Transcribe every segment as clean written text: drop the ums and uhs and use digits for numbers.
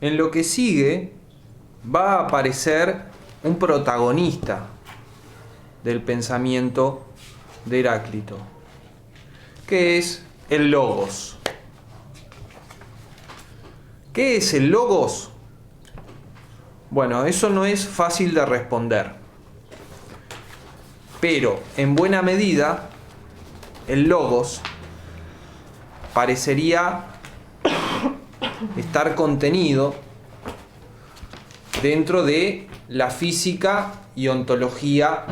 en lo que sigue va a aparecer un protagonista del pensamiento de Heráclito, que es el logos. ¿Qué es el logos? Bueno, eso no es fácil de responder, pero en buena medida el logos parecería estar contenido dentro de la física y ontología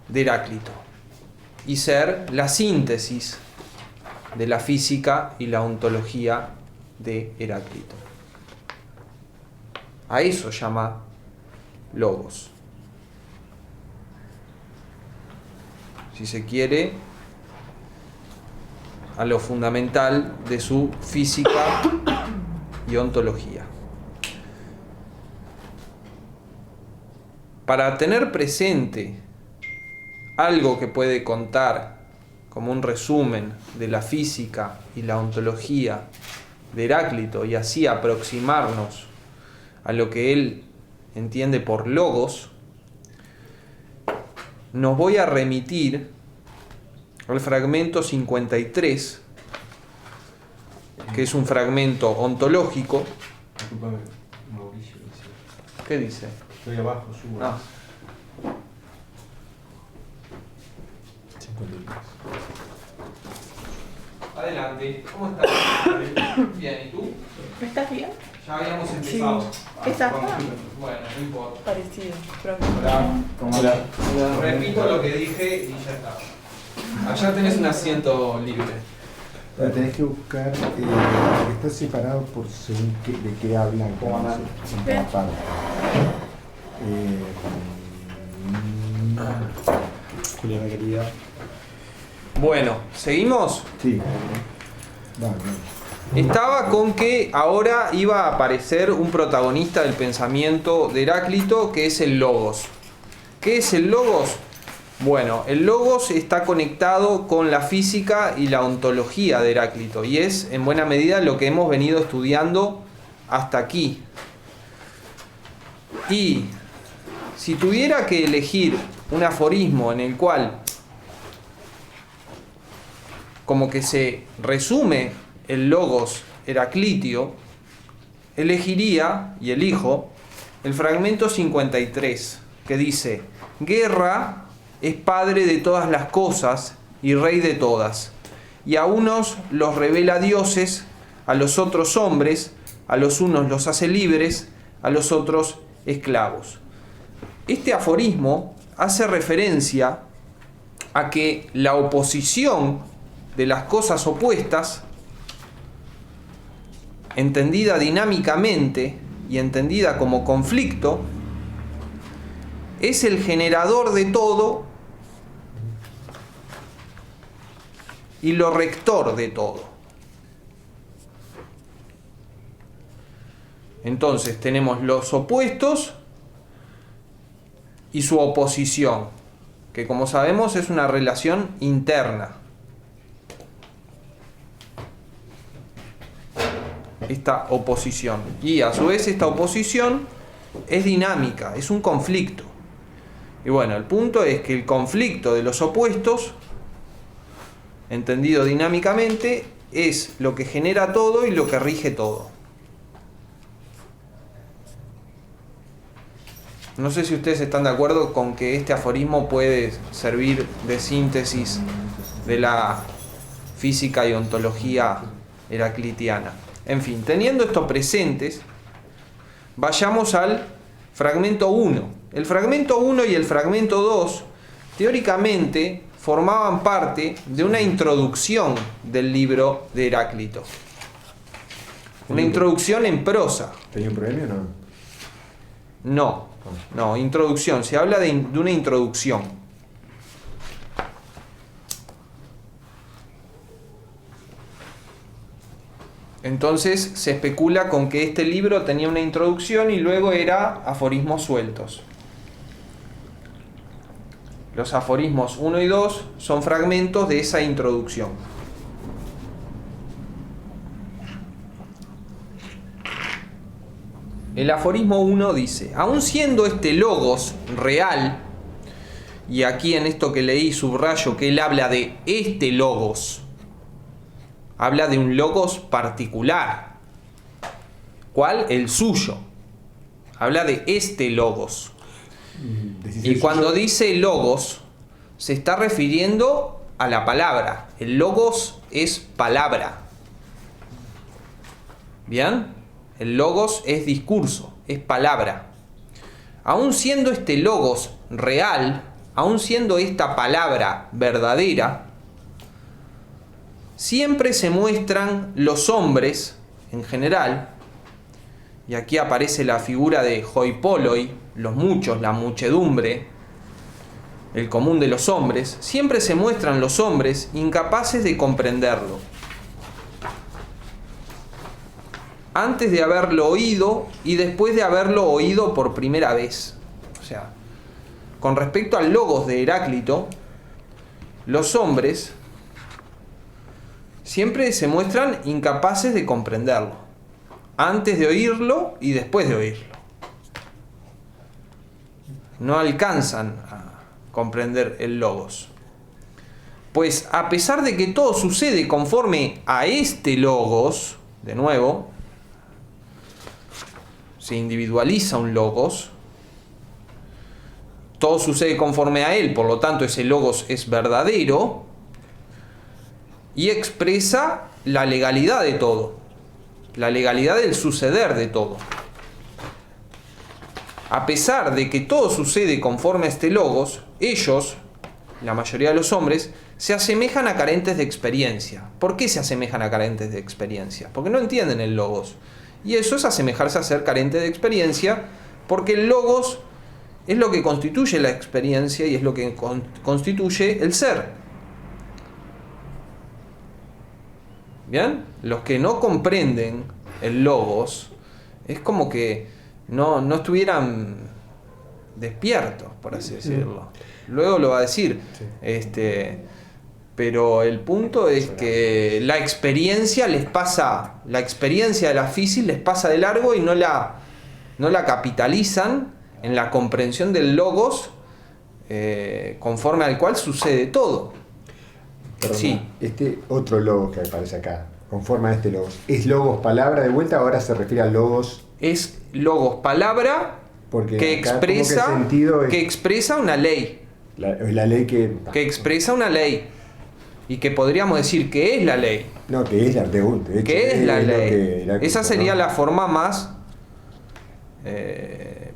de Heráclito y ser la síntesis de la física y la ontología de Heráclito. A eso llama logos. Si se quiere, a lo fundamental de su física y ontología. Para tener presente algo que puede contar como un resumen de la física y la ontología de Heráclito y así aproximarnos a lo que él entiende por logos, nos voy a remitir al fragmento 53, que es un fragmento ontológico. Disculpame, Mauricio. ¿Qué dice? Estoy abajo, subo. Ah. 53. Adelante, ¿cómo estás? Bien, ¿y tú? ¿Estás bien? Ya habíamos empezado. Sí. ¿Estás? Bueno, no importa. Parecido. Hola. Repito lo que dije y ya está. Allá tenés un asiento libre. Pero tenés que buscar, está separado por según de qué hablan en cada parte. Juliana querida. Bueno, ¿seguimos? Sí. Vale. Estaba con que ahora iba a aparecer un protagonista del pensamiento de Heráclito, que es el logos. ¿Qué es el logos? Bueno, el logos está conectado con la física y la ontología de Heráclito y es en buena medida lo que hemos venido estudiando hasta aquí. Y si tuviera que elegir un aforismo en el cual como que se resume el logos heraclitio, elegiría y elijo el fragmento 53 que dice: guerra es padre de todas las cosas y rey de todas, y a unos los revela dioses, a los otros hombres, a los unos los hace libres, a los otros esclavos. Este aforismo hace referencia a que la oposición de las cosas opuestas, entendida dinámicamente y entendida como conflicto, es el generador de todo y lo rector de todo. Entonces tenemos los opuestos y su oposición, que como sabemos es una relación interna. Esta oposición. Y a su vez esta oposición es dinámica, es un conflicto. Y bueno, el punto es que el conflicto de los opuestos, entendido dinámicamente, es lo que genera todo y lo que rige todo. No sé si ustedes están de acuerdo con que este aforismo puede servir de síntesis de la física y ontología heraclitiana. En fin, teniendo esto presentes, vayamos al fragmento 1. El fragmento 1 y el fragmento 2 teóricamente formaban parte de una introducción del libro de Heráclito. Una introducción en prosa. ¿Tenía un premio o no? No, introducción. Se habla de una introducción. Entonces se especula con que este libro tenía una introducción y luego era aforismos sueltos. Los aforismos 1 y 2 son fragmentos de esa introducción. El aforismo 1 dice: aun siendo este logos real, y aquí en esto que leí subrayo que él habla de este logos, habla de un logos particular. ¿Cuál? El suyo. Habla de este logos. Y cuando dice logos, se está refiriendo a la palabra. El logos es palabra. ¿Bien? El logos es discurso, es palabra. Aun siendo este logos real, aun siendo esta palabra verdadera, siempre se muestran los hombres en general, y aquí aparece la figura de hoi polloi, los muchos, la muchedumbre, el común de los hombres, siempre se muestran los hombres incapaces de comprenderlo, antes de haberlo oído y después de haberlo oído por primera vez. O sea, con respecto al logos de Heráclito, los hombres siempre se muestran incapaces de comprenderlo, antes de oírlo y después de oírlo. No alcanzan a comprender el logos. Pues a pesar de que todo sucede conforme a este logos, de nuevo, se individualiza un logos, todo sucede conforme a él, por lo tanto ese logos es verdadero y expresa la legalidad de todo, la legalidad del suceder de todo. A pesar de que todo sucede conforme a este logos, ellos, la mayoría de los hombres, se asemejan a carentes de experiencia. ¿Por qué se asemejan a carentes de experiencia? Porque no entienden el logos. Y eso es asemejarse a ser carente de experiencia, porque el logos es lo que constituye la experiencia y es lo que constituye el ser. ¿Bien? Los que no comprenden el logos es como que no estuvieran despiertos, por así decirlo. Luego lo va a decir. Pero el punto es que la experiencia les pasa, la experiencia de la física les pasa de largo y no la capitalizan en la comprensión del logos, conforme al cual sucede todo. Perdón, Sí. este otro logos que aparece acá, conforme a este logos, ¿es logos palabra de vuelta o ahora se refiere a logos? Es logos palabra Porque que acá como que el expresa, sentido es que expresa una ley. la ley que Expresa una ley. Y que podríamos decir que es la ley. no, que es la de hecho, ¿Qué es la lo ley? que Heráclito, Esa sería ¿no? la forma más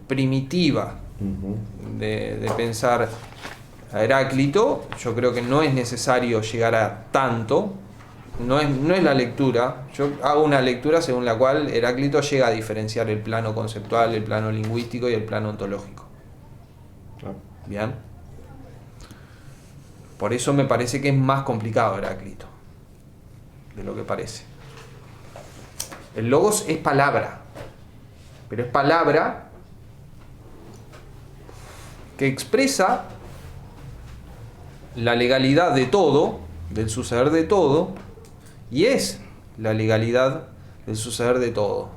primitiva Ujú. de pensar a Heráclito. Yo creo que no es necesario llegar a tanto. No es la lectura. Yo hago una lectura según la cual Heráclito llega a diferenciar el plano conceptual, el plano lingüístico y el plano ontológico. Ah. ¿Bien? Por eso me parece que es más complicado Heráclito de lo que parece. El logos es palabra, pero es palabra que expresa la legalidad de todo, del suceder de todo, y es la legalidad del suceder de todo.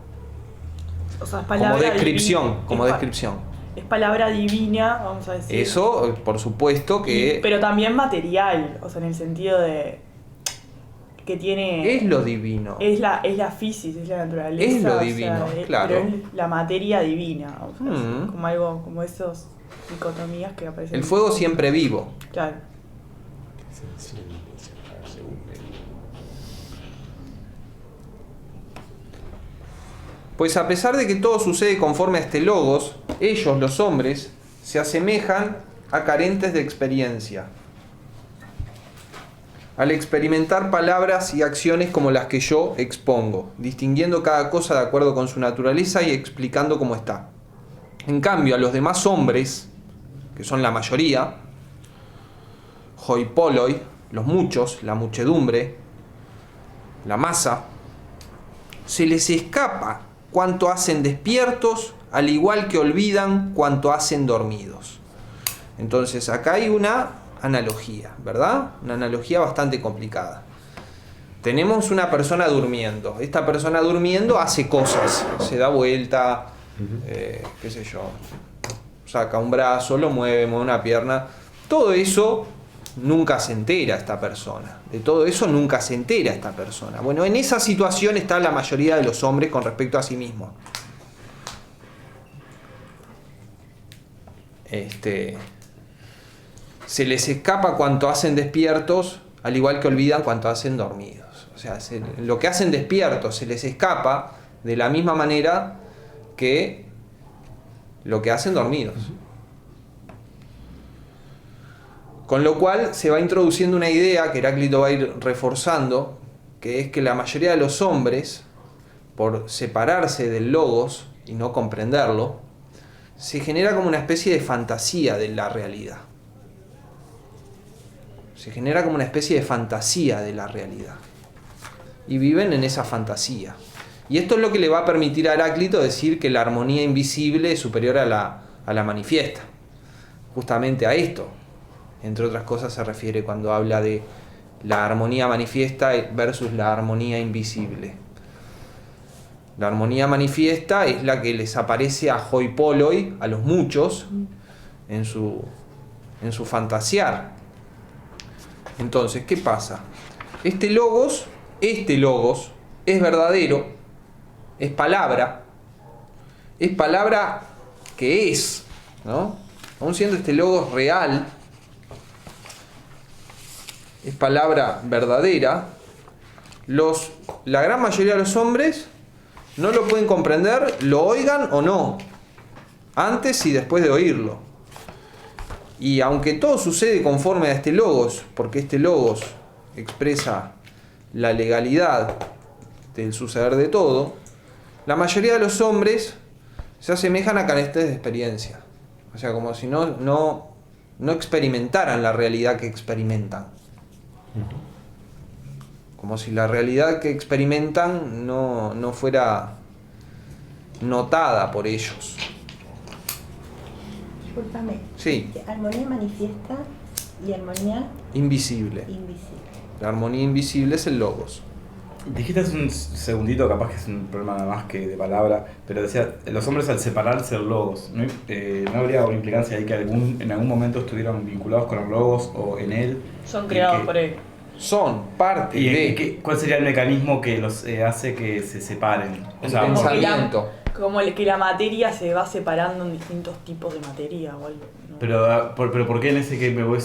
O sea, es palabra Como descripción, divina. como Es descripción. Es palabra divina, vamos a decir. Eso, por supuesto que Pero también material, o sea, en el sentido de que tiene... es lo divino. Es la física, es la naturaleza. Es lo o sea, divino, claro. Pero es la materia divina, vamos a decir, Mm. como algo, como esos dicotomías que aparecen. El fuego siempre vivo. Claro. Pues a pesar de que todo sucede conforme a este logos, ellos, los hombres, se asemejan a carentes de experiencia. Al experimentar palabras y acciones como las que yo expongo, distinguiendo cada cosa de acuerdo con su naturaleza y explicando cómo está. En cambio, a los demás hombres, que son la mayoría, hoi polloi, los muchos, la muchedumbre, la masa, se les escapa cuanto hacen despiertos, al igual que olvidan cuanto hacen dormidos. Entonces acá hay una analogía, ¿verdad? Una analogía bastante complicada. Tenemos una persona durmiendo. Esta persona durmiendo hace cosas, se da vuelta, qué sé yo, saca un brazo, lo mueve una pierna. Todo eso nunca se entera esta persona. De todo eso nunca se entera esta persona. Bueno, en esa situación está la mayoría de los hombres con respecto a sí mismos. Se les escapa cuanto hacen despiertos, al igual que olvidan cuanto hacen dormidos. O sea, lo que hacen despiertos se les escapa de la misma manera que lo que hacen dormidos. Con lo cual se va introduciendo una idea que Heráclito va a ir reforzando, que es que la mayoría de los hombres, por separarse del logos y no comprenderlo, se genera como una especie de fantasía de la realidad. Se genera como una especie de fantasía de la realidad. Y viven en esa fantasía. Y esto es lo que le va a permitir a Heráclito decir que la armonía invisible es superior a la manifiesta. Justamente a esto, entre otras cosas, se refiere cuando habla de la armonía manifiesta versus la armonía invisible. La armonía manifiesta es la que les aparece a hoi polloi, a los muchos, en su fantasear. Entonces, ¿qué pasa? Este logos es verdadero, es palabra que es, ¿no? Aun siendo este logos real, es palabra verdadera, la gran mayoría de los hombres no lo pueden comprender, lo oigan o no, antes y después de oírlo. Y aunque todo sucede conforme a este logos, porque este logos expresa la legalidad del suceder de todo, la mayoría de los hombres se asemejan a carestes de experiencia. O sea, como si no experimentaran la realidad que experimentan. Como si la realidad que experimentan no fuera notada por ellos. Discúlpame. Sí. Armonía manifiesta y armonía invisible. La armonía invisible es el logos. Dijiste hace un segundito, capaz que es un problema más que de palabra, pero decía, los hombres al separarse del logos, ¿no habría una implicancia ahí que en algún momento estuvieran vinculados con el logos o en él? Son creados por él. Son parte de... ¿Cuál sería el mecanismo que los hace que se separen? El pensamiento. Como que la materia se va separando en distintos tipos de materia o algo, ¿no? Pero ¿por qué en ese que me voy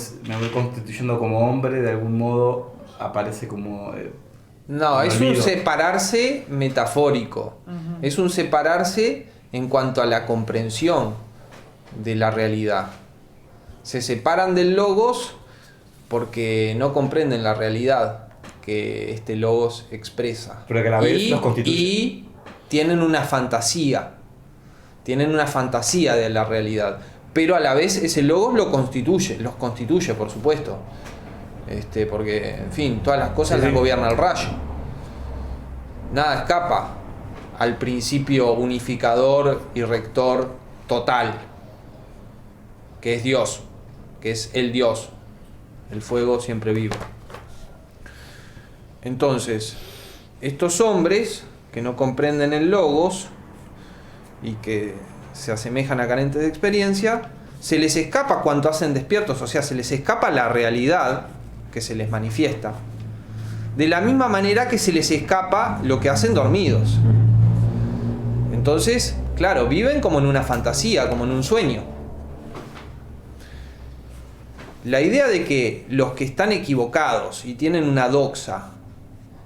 constituyendo como hombre, de algún modo aparece como... No, es un separarse metafórico. Uh-huh. Es un separarse en cuanto a la comprensión de la realidad. Se separan del logos porque no comprenden la realidad que este logos expresa. Pero que a la vez los constituye. Y tienen una fantasía. Tienen una fantasía de la realidad. Pero a la vez ese logos los constituye, por supuesto. Porque, en fin, todas las cosas las gobierna el rayo. Nada escapa al principio unificador y rector total, que es Dios, que es el Dios, el fuego siempre vivo. Entonces, estos hombres que no comprenden el logos y que se asemejan a carentes de experiencia, se les escapa cuanto hacen despiertos, o sea, se les escapa la realidad que se les manifiesta, de la misma manera que se les escapa lo que hacen dormidos. Entonces, claro, viven como en una fantasía, como en un sueño. La idea de que los que están equivocados y tienen una doxa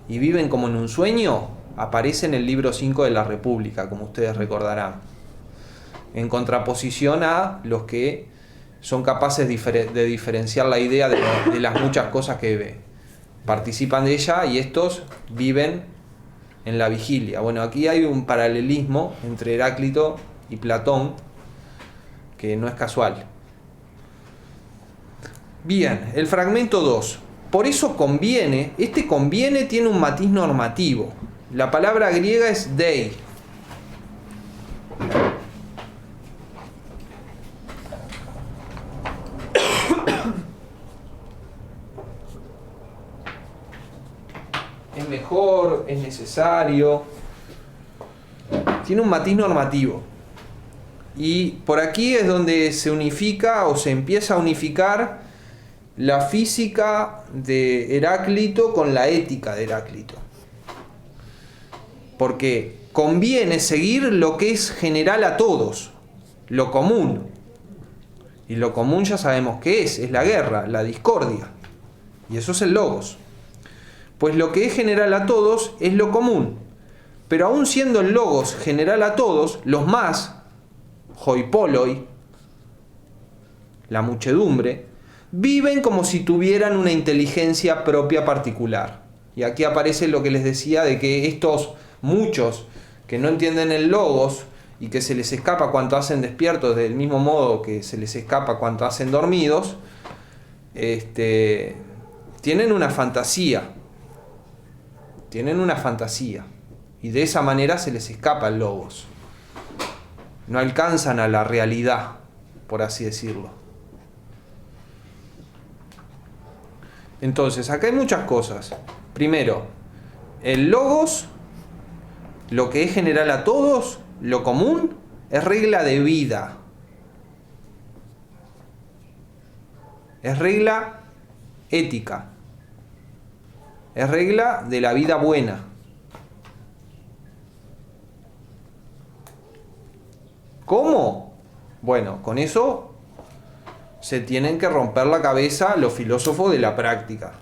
y viven como en un sueño aparece en el libro 5 de la República, como ustedes recordarán, en contraposición a los que son capaces de diferenciar la idea de las muchas cosas que participan de ella, y estos viven en la vigilia. Bueno, aquí hay un paralelismo entre Heráclito y Platón que no es casual. Bien, el fragmento 2. Por eso conviene, conviene tiene un matiz normativo. La palabra griega es dei. Es mejor, es necesario. Tiene un matiz normativo. Y por aquí es donde se unifica o se empieza a unificar la física de Heráclito con la ética de Heráclito. Porque conviene seguir lo que es general a todos, lo común. Y lo común ya sabemos qué es la guerra, la discordia. Y eso es el logos. Pues lo que es general a todos es lo común. Pero aún siendo el logos general a todos, los más, hoi polloi, la muchedumbre, viven como si tuvieran una inteligencia propia particular. Y aquí aparece lo que les decía de que estos muchos que no entienden el logos y que se les escapa cuanto hacen despiertos del mismo modo que se les escapa cuanto hacen dormidos, tienen una fantasía. Tienen una fantasía. Y de esa manera se les escapa el logos. No alcanzan a la realidad, por así decirlo. Entonces, acá hay muchas cosas. Primero, el logos, lo que es general a todos, lo común, es regla de vida. Es regla ética. Es regla de la vida buena. ¿Cómo? Bueno, con eso se tienen que romper la cabeza los filósofos de la práctica.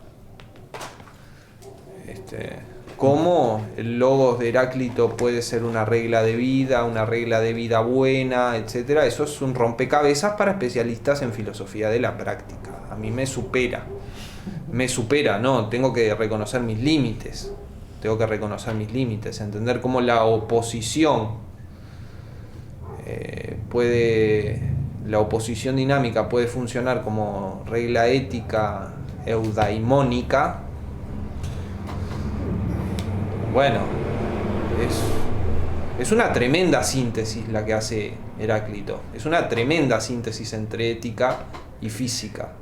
¿Cómo el logos de Heráclito puede ser una regla de vida buena, etcétera? Eso es un rompecabezas para especialistas en filosofía de la práctica. A mí me supera, ¿no? Tengo que reconocer mis límites. Entender cómo la oposición la oposición dinámica puede funcionar como regla ética eudaimónica. Bueno, es una tremenda síntesis la que hace Heráclito. Es una tremenda síntesis entre ética y física.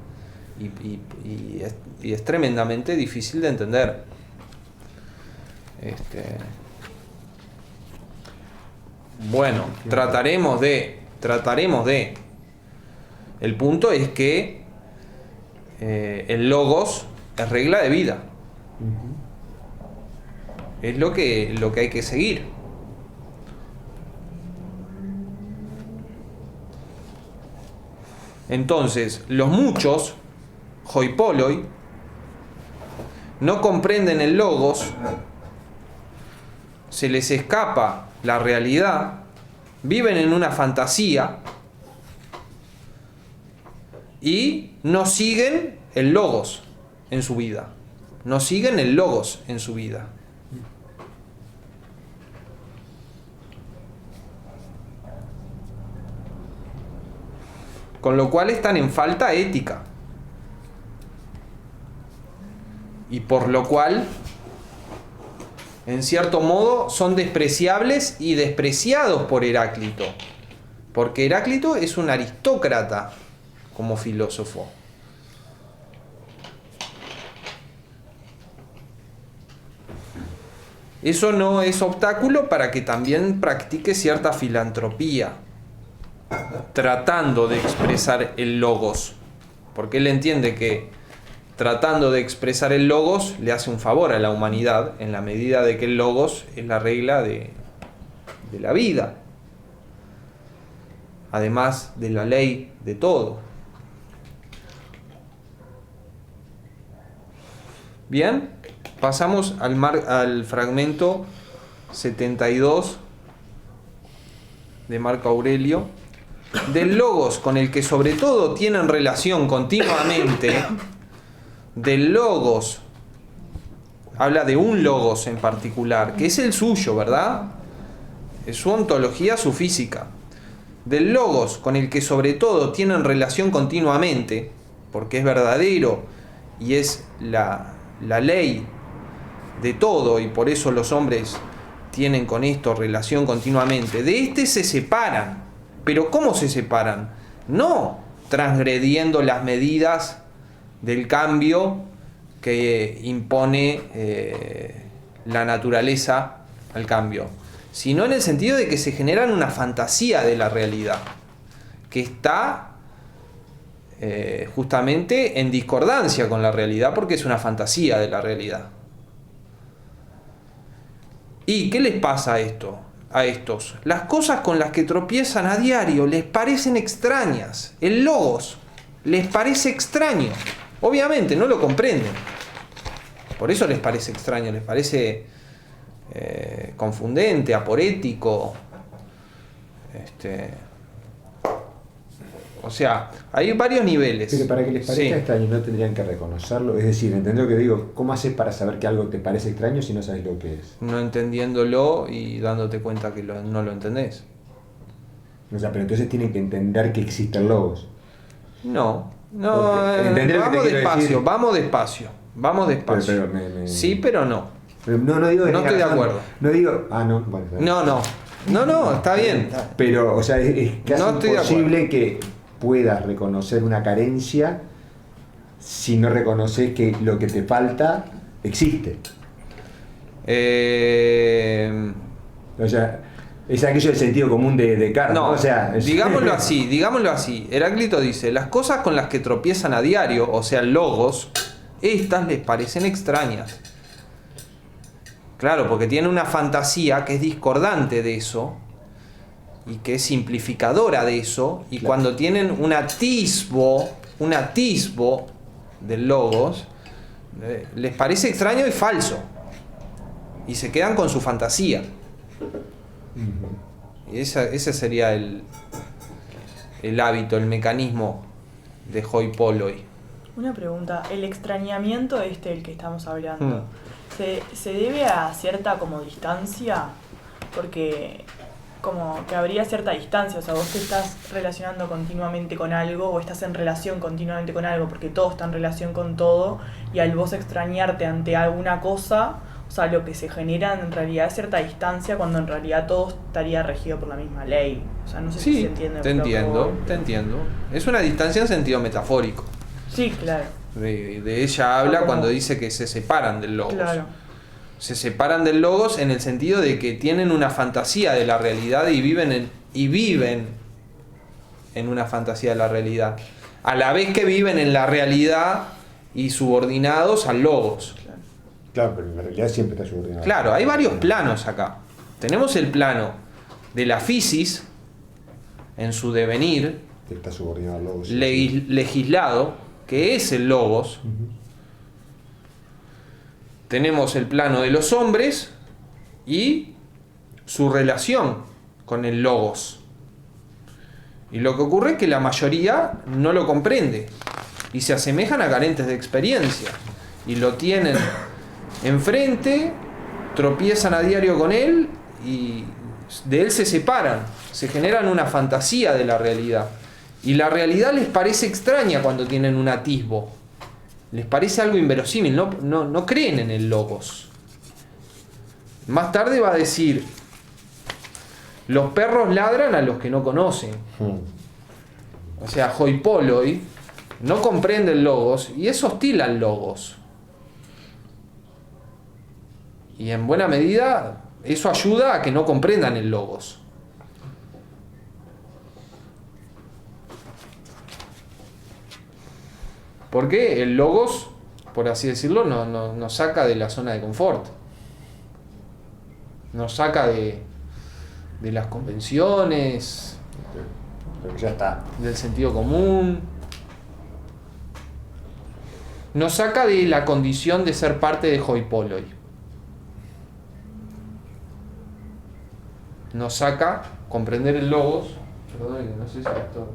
Y es tremendamente difícil de entender. Bueno, trataremos de. El punto es que el logos es regla de vida. Es lo que hay que seguir. Entonces, los muchos, hoi polloi, no comprenden el logos, se les escapa la realidad, viven en una fantasía y no siguen el logos en su vida. No siguen el logos en su vida. Con lo cual están en falta ética. Y por lo cual, en cierto modo, son despreciables y despreciados por Heráclito. Porque Heráclito es un aristócrata como filósofo. Eso no es obstáculo para que también practique cierta filantropía, tratando de expresar el logos. Porque él entiende que tratando de expresar el logos le hace un favor a la humanidad, en la medida de que el logos es la regla de la vida, además de la ley de todo. Bien, pasamos al fragmento 72 de Marco Aurelio. Del logos con el que sobre todo tienen relación continuamente, del logos, habla de un logos en particular, que es el suyo, ¿verdad? Es su ontología, su física. Del logos con el que sobre todo tienen relación continuamente, porque es verdadero y es la ley de todo, y por eso los hombres tienen con esto relación continuamente. De este se separan. ¿Pero cómo se separan? No transgrediendo las medidas del cambio que impone la naturaleza al cambio, sino en el sentido de que se generan una fantasía de la realidad, que está justamente en discordancia con la realidad, porque es una fantasía de la realidad. ¿Y qué les pasa a estos? Las cosas con las que tropiezan a diario les parecen extrañas. El logos les parece extraño. Obviamente no lo comprenden. Por eso les parece extraño, les parece confundente, aporético. O sea, hay varios niveles. Pero para que les parezca Sí. extraño no tendrían que reconocerlo. Es decir, ¿entendés lo que digo? ¿Cómo haces para saber que algo te parece extraño si no sabes lo que es? No entendiéndolo y dándote cuenta que no lo entendés. O sea, pero entonces tienen que entender que existen logos. No, Porque, ¿entendés lo que te vamos quiero despacio, decir? vamos despacio. Pero Sí, pero no. No digo que No tenga estoy de razón. acuerdo. No digo... Ah, no, bueno. está bien. No, está bien. Pero, o sea, es casi No estoy de imposible que puedas reconocer una carencia si no reconoces que lo que te falta existe. O sea, es aquello del sentido común de Descartes, ¿no? No, O sea, digámoslo así. Heráclito dice, las cosas con las que tropiezan a diario, o sea, logos, estas les parecen extrañas. Claro, porque tiene una fantasía que es discordante de eso y que es simplificadora de eso, y Claro. cuando tienen un atisbo del logos, les parece extraño y falso. Y se quedan con su fantasía. Y ese sería el hábito, el mecanismo de Hoi Polloi. Una pregunta, el extrañamiento del que estamos hablando, ¿se debe a cierta como distancia? Porque como que habría cierta distancia, o sea, vos te estás relacionando continuamente con algo o estás en relación continuamente con algo porque todo está en relación con todo, y al vos extrañarte ante alguna cosa, o sea, lo que se genera en realidad es cierta distancia cuando en realidad todo estaría regido por la misma ley. O sea, no sé si Sí, se entiende. te entiendo. Es una distancia en sentido metafórico. Sí, claro. De ella habla como- cuando dice que se separan del logos. Claro. Se separan del logos en el sentido de que tienen una fantasía de la realidad y viven en una fantasía de la realidad. A la vez que viven en la realidad y subordinados al logos. Claro, pero en la realidad siempre está subordinado. Claro, hay varios planos acá. Tenemos el plano de la fisis en su devenir Que está subordinado al logos. legislado, que es el logos. Tenemos el plano de los hombres y su relación con el logos. Y lo que ocurre es que la mayoría no lo comprende y se asemejan a carentes de experiencia y lo tienen enfrente, tropiezan a diario con él y de él se separan, se generan una fantasía de la realidad. Y la realidad les parece extraña cuando tienen un atisbo. Les parece algo inverosímil, no creen en el logos. Más tarde va a decir, los perros ladran a los que no conocen. O sea, Hoi Polloi no comprende el logos y es hostil al logos. Y en buena medida eso ayuda a que no comprendan el logos. Porque el logos, por así decirlo, nos saca de la zona de confort. Nos saca de las convenciones, Pero ya está. del sentido común. Nos saca de la condición de ser parte de Hoi Polloi. Nos saca comprender el logos. Perdón, que no sé si esto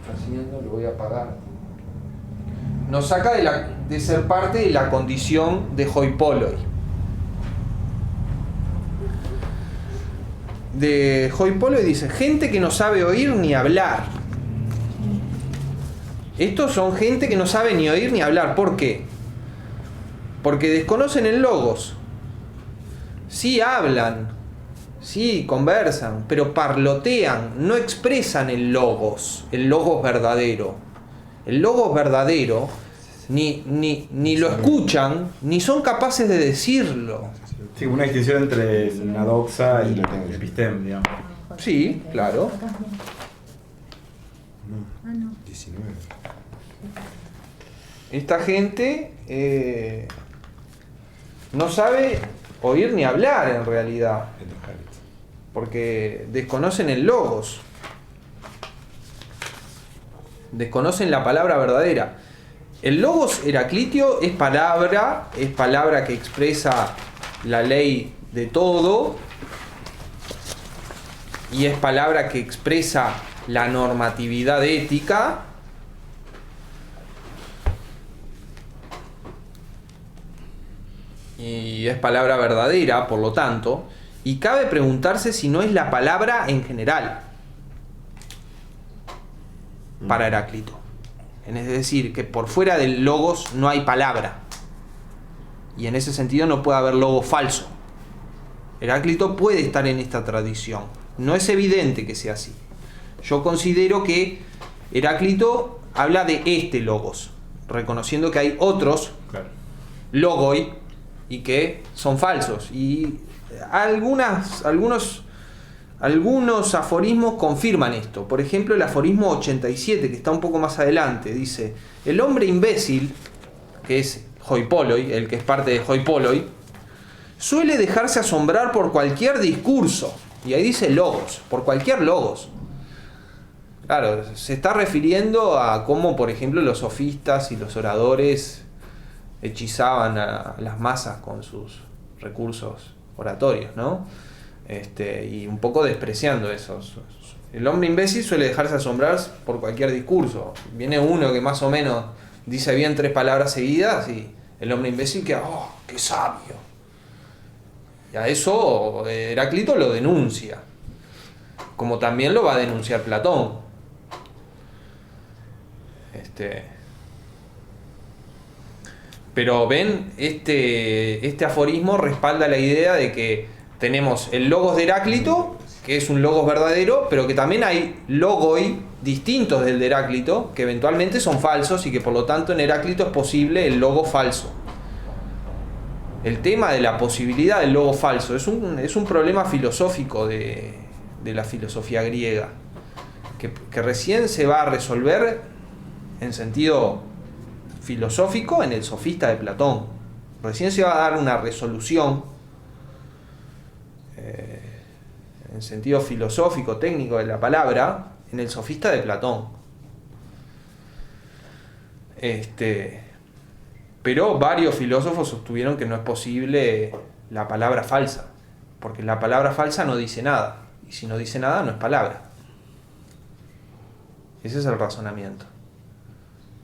está haciendo, lo voy a apagar. Nos saca de ser parte de la condición de Hoi Polloi. De Hoi Polloi dice, gente que no sabe oír ni hablar. Estos son gente que no sabe ni oír ni hablar. ¿Por qué? Porque desconocen el logos. Sí hablan, sí conversan, pero parlotean, no expresan el logos verdadero. El logos verdadero ni lo escuchan, ni son capaces de decirlo. Sí, una distinción entre una doxa y Lo tengo. el episteme, digamos. Sí, claro. Ah, no. 19. Esta gente no sabe oír ni hablar en realidad, porque desconocen el logos, desconocen la palabra verdadera. El logos heraclitio es palabra que expresa la ley de todo y es palabra que expresa la normatividad ética. Y es palabra verdadera, por lo tanto, y cabe preguntarse si no es la palabra en general para Heráclito. Es decir, que por fuera del logos no hay palabra. Y en ese sentido no puede haber logo falso. Heráclito puede estar en esta tradición. No es evidente que sea así. Yo considero que Heráclito habla de este logos, reconociendo que hay otros Claro. logoi y que son falsos. Y algunos aforismos confirman esto. Por ejemplo, el aforismo 87, que está un poco más adelante, dice: el hombre imbécil, que es hoipoloi, el que es parte de hoipoloi, suele dejarse asombrar por cualquier discurso. Y ahí dice logos, por cualquier logos. Claro, se está refiriendo a cómo, por ejemplo, los sofistas y los oradores hechizaban a las masas con sus recursos oratorios, ¿no? Y un poco despreciando eso. El hombre imbécil suele dejarse asombrar por cualquier discurso. Viene uno que más o menos dice bien 3 palabras seguidas y el hombre imbécil queda, ¡oh, qué sabio! Y a eso Heráclito lo denuncia, como también lo va a denunciar Platón. Pero ven, este aforismo respalda la idea de que tenemos el logos de Heráclito, que es un logos verdadero, pero que también hay logoi distintos del de Heráclito, que eventualmente son falsos y que por lo tanto en Heráclito es posible el logo falso. El tema de la posibilidad del logo falso es un problema filosófico de la filosofía griega, que recién se va a resolver en sentido filosófico en el Sofista de Platón. Recién se va a dar una resolución en sentido filosófico, técnico de la palabra, en el Sofista de Platón. Pero varios filósofos sostuvieron que no es posible la palabra falsa, porque la palabra falsa no dice nada, y si no dice nada no es palabra. Ese es el razonamiento.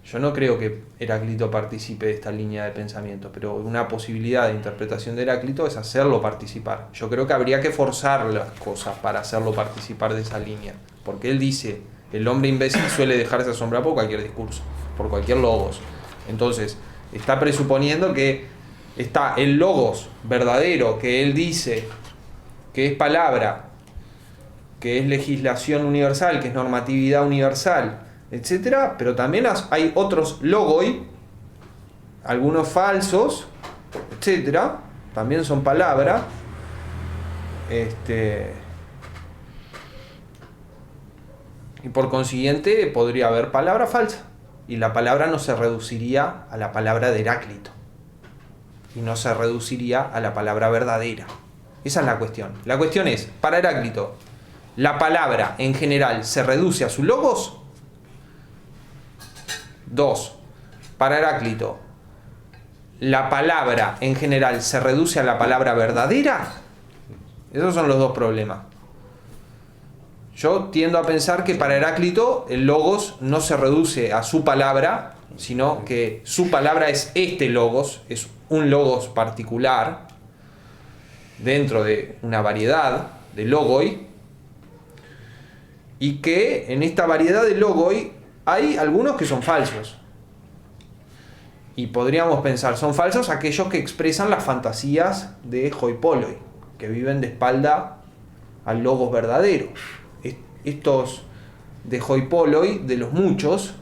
Yo no creo que Heráclito participe de esta línea de pensamiento, pero una posibilidad de interpretación de Heráclito es hacerlo participar. Yo creo que habría que forzar las cosas para hacerlo participar de esa línea, porque él dice, el hombre imbécil suele dejarse asombrar por cualquier discurso, por cualquier logos. Entonces, está presuponiendo que está el logos verdadero, que él dice que es palabra, que es legislación universal, que es normatividad universal, etcétera, pero también hay otros logoi, algunos falsos, etcétera, también son palabras, y por consiguiente podría haber palabra falsa, y la palabra no se reduciría a la palabra de Heráclito, y no se reduciría a la palabra verdadera. Esa es la cuestión. La cuestión es, para Heráclito, ¿la palabra en general se reduce a su logos? 2. Para Heráclito, ¿la palabra en general se reduce a la palabra verdadera? Esos son los dos problemas. Yo tiendo a pensar que para Heráclito el logos no se reduce a su palabra, sino que su palabra es este logos, es un logos particular dentro de una variedad de logoi, y que en esta variedad de logoi hay algunos que son falsos. Y podríamos pensar, son falsos aquellos que expresan las fantasías de hoipoloi, que viven de espalda al logos verdadero. Estos de hoipoloi, de los muchos,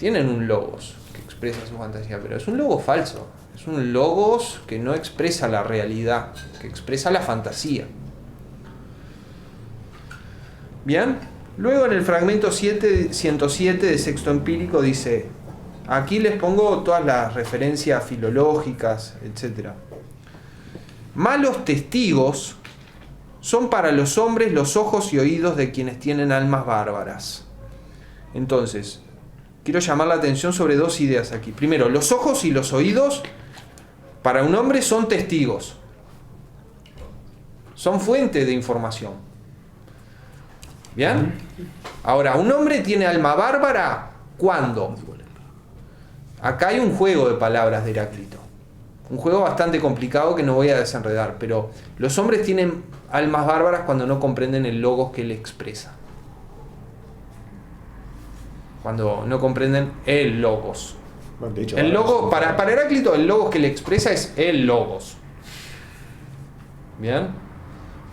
tienen un logos que expresa su fantasía, pero es un logos falso. Es un logos que no expresa la realidad, que expresa la fantasía. Bien, luego en el fragmento 107 de Sexto Empírico dice, aquí les pongo todas las referencias filológicas, etc. Malos testigos son para los hombres los ojos y oídos de quienes tienen almas bárbaras. Entonces, quiero llamar la atención sobre dos ideas aquí. Primero, los ojos y los oídos para un hombre son testigos. Son fuente de información. ¿Bien? Ahora, un hombre tiene alma bárbara ¿cuándo? Acá hay un juego de palabras de Heráclito. Un juego bastante complicado que no voy a desenredar, pero los hombres tienen almas bárbaras cuando no comprenden el logos que él expresa. Cuando no comprenden el logos. Bueno, de hecho, El logos, para Heráclito, el logos que le expresa es el logos. ¿Bien?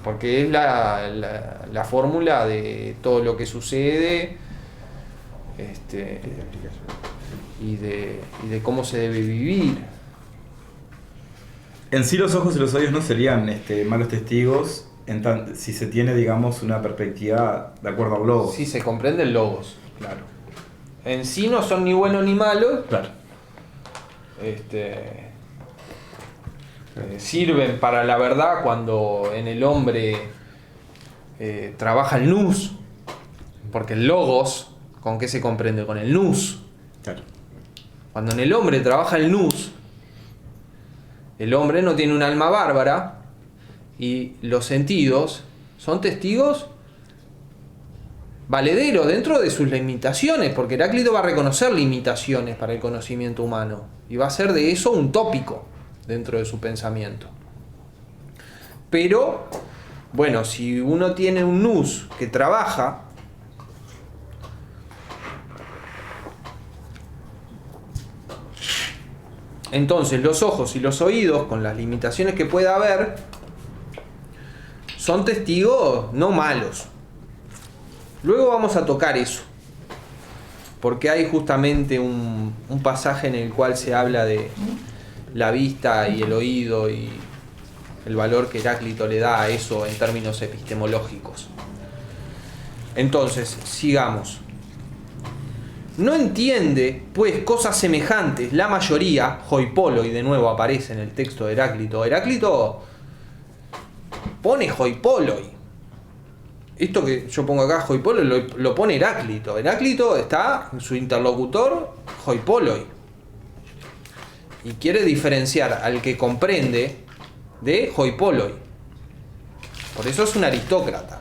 Porque es la fórmula de todo lo que sucede y de cómo se debe vivir. En sí los ojos y los oídos no serían malos testigos si se tiene, digamos, una perspectiva de acuerdo a un logos. Sí, se comprende el logos, claro. En sí no son ni buenos ni malos. Claro. Sirven para la verdad cuando en el hombre trabaja el nous, porque el logos, ¿con qué se comprende? Con el nous. Claro. Cuando en el hombre trabaja el nous, el hombre no tiene un alma bárbara y los sentidos son testigos valederos dentro de sus limitaciones, porque Heráclito va a reconocer limitaciones para el conocimiento humano y va a hacer de eso un tópico dentro de su pensamiento. Pero, bueno, si uno tiene un nous que trabaja, entonces los ojos y los oídos, con las limitaciones que pueda haber, son testigos no malos. Luego vamos a tocar eso, porque hay justamente un pasaje en el cual se habla de la vista y el oído y el valor que Heráclito le da a eso en términos epistemológicos. Entonces, sigamos. No entiende, pues, cosas semejantes la mayoría, hoipoloi de nuevo aparece en el texto de Heráclito. Heráclito pone hoipoloi. Esto que yo pongo acá, hoipoloi, lo pone Heráclito. Heráclito está en su interlocutor, hoipoloi. Y quiere diferenciar al que comprende de hoipoloi. Por eso es un aristócrata.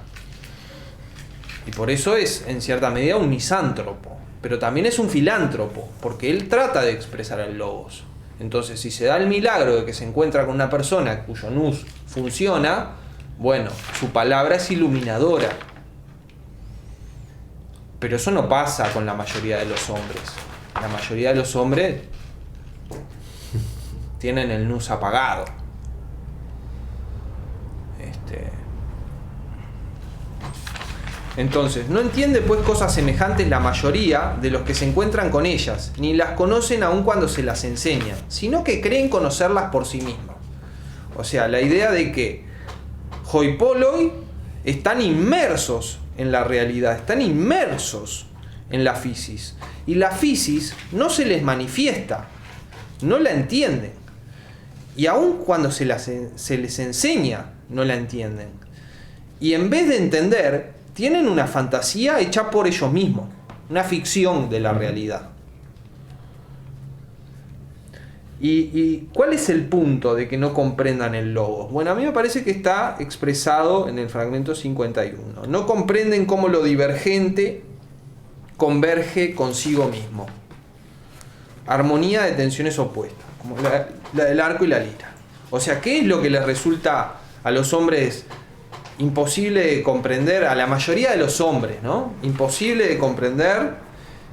Y por eso es, en cierta medida, un misántropo. Pero también es un filántropo, porque él trata de expresar el logos. Entonces, si se da el milagro de que se encuentra con una persona cuyo nous funciona, bueno, su palabra es iluminadora. Pero eso no pasa con la mayoría de los hombres. La mayoría de los hombres tienen el nous apagado. Entonces, no entiende pues cosas semejantes la mayoría de los que se encuentran con ellas, ni las conocen aun cuando se las enseñan, sino que creen conocerlas por sí mismos. O sea, la idea de que hoipoloi están inmersos en la realidad, están inmersos en la physis, y la physis no se les manifiesta, no la entienden, y aun cuando se les enseña, no la entienden. Y en vez de entender, tienen una fantasía hecha por ellos mismos, una ficción de la realidad. ¿Y cuál es el punto de que no comprendan el logos? Bueno, a mí me parece que está expresado en el fragmento 51. No comprenden cómo lo divergente converge consigo mismo. Armonía de tensiones opuestas, como la del arco y la lira. O sea, ¿qué es lo que les resulta a los hombres imposible de comprender, a la mayoría de los hombres, ¿no? Imposible de comprender,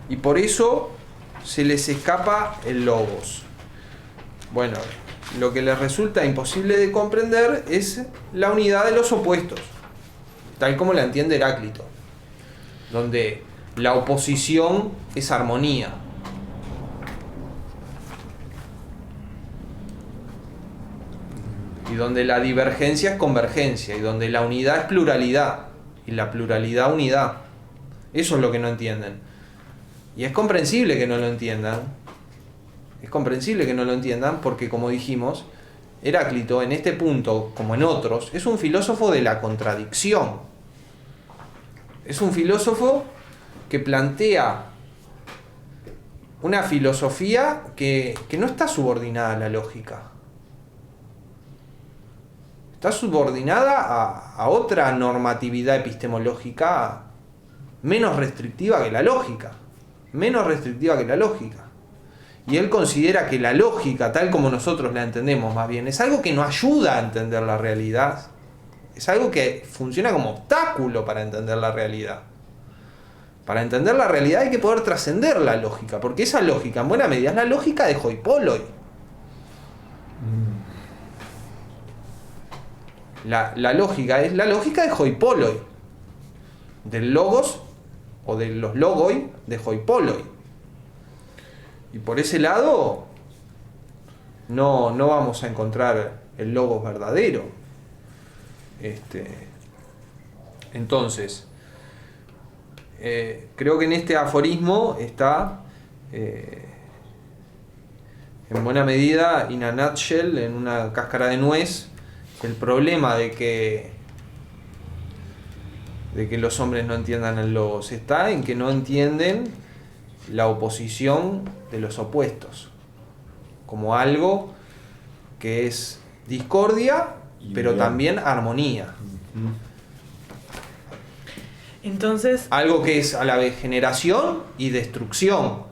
y por eso se les escapa el logos. Bueno, lo que les resulta imposible de comprender es la unidad de los opuestos, tal como la entiende Heráclito, donde la oposición es armonía. y donde la divergencia es convergencia, y donde la unidad es pluralidad, y la pluralidad unidad. Eso es lo que no entienden. Y es comprensible que no lo entiendan. Es comprensible que no lo entiendan porque, como dijimos, Heráclito en este punto, como en otros, es un filósofo de la contradicción. Es un filósofo que plantea una filosofía que no está subordinada a la lógica. Está subordinada a otra normatividad epistemológica menos restrictiva que la lógica. Menos restrictiva que la lógica. Y él considera que la lógica, tal como nosotros la entendemos más bien, es algo que nos ayuda a entender la realidad. Es algo que funciona como obstáculo para entender la realidad. Para entender la realidad hay que poder trascender la lógica, porque esa lógica, en buena medida, es la lógica de hoi polloi. La lógica es la lógica de hoi polloi, del logos o de los logoi de hoi polloi. Y por ese lado no vamos a encontrar el logos verdadero. Entonces, creo que en este aforismo está en buena medida, in a nutshell, en una cáscara de nuez, el problema de que los hombres no entiendan el logos está en que no entienden la oposición de los opuestos como algo que es discordia, pero también armonía. Entonces, Algo que es a la vez generación y destrucción.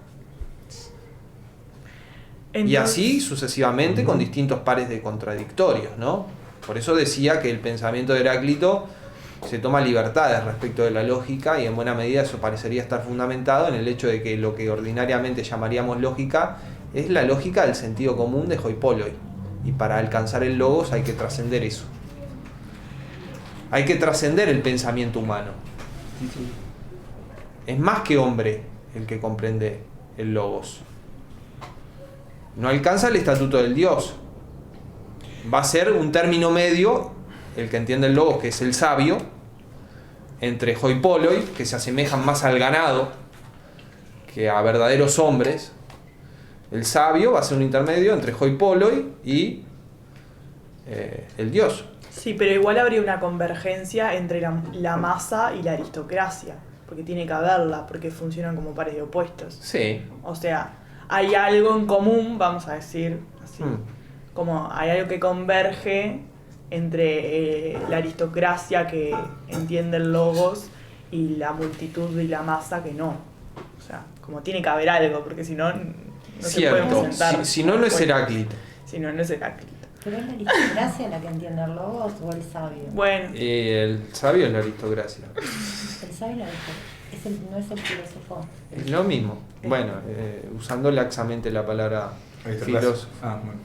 Y así sucesivamente con distintos pares de contradictorios, ¿no? Por eso decía que el pensamiento de Heráclito se toma libertades respecto de la lógica, y en buena medida eso parecería estar fundamentado en el hecho de que lo que ordinariamente llamaríamos lógica es la lógica del sentido común de hoi polloi, y para alcanzar el logos hay que trascender eso. Hay que trascender el pensamiento humano. Es más que hombre el que comprende el logos. No alcanza el estatuto del Dios. Va a ser un término medio, el que entiende el logos, que es el sabio, entre hoi polloi, que se asemejan más al ganado que a verdaderos hombres. El sabio va a ser un intermedio entre hoi polloi y el Dios. sí, pero igual habría una convergencia entre la masa y la aristocracia, porque tiene que haberla, porque funcionan como pares de opuestos. Sí. O sea, hay algo en común, vamos a decir así, como hay algo que converge entre la aristocracia que entiende el logos y la multitud y la masa que no. O sea, como tiene que haber algo, porque si no, no se puede Cierto. presentar. Si no, no es Heráclito. Si no, no es Heráclito. ¿Pero es la aristocracia la que entiende el logos o el sabio? Bueno, El sabio es la aristocracia. El sabio no es el filósofo. Es lo mismo. Bueno, usando laxamente la palabra filósofo. Ah, bueno.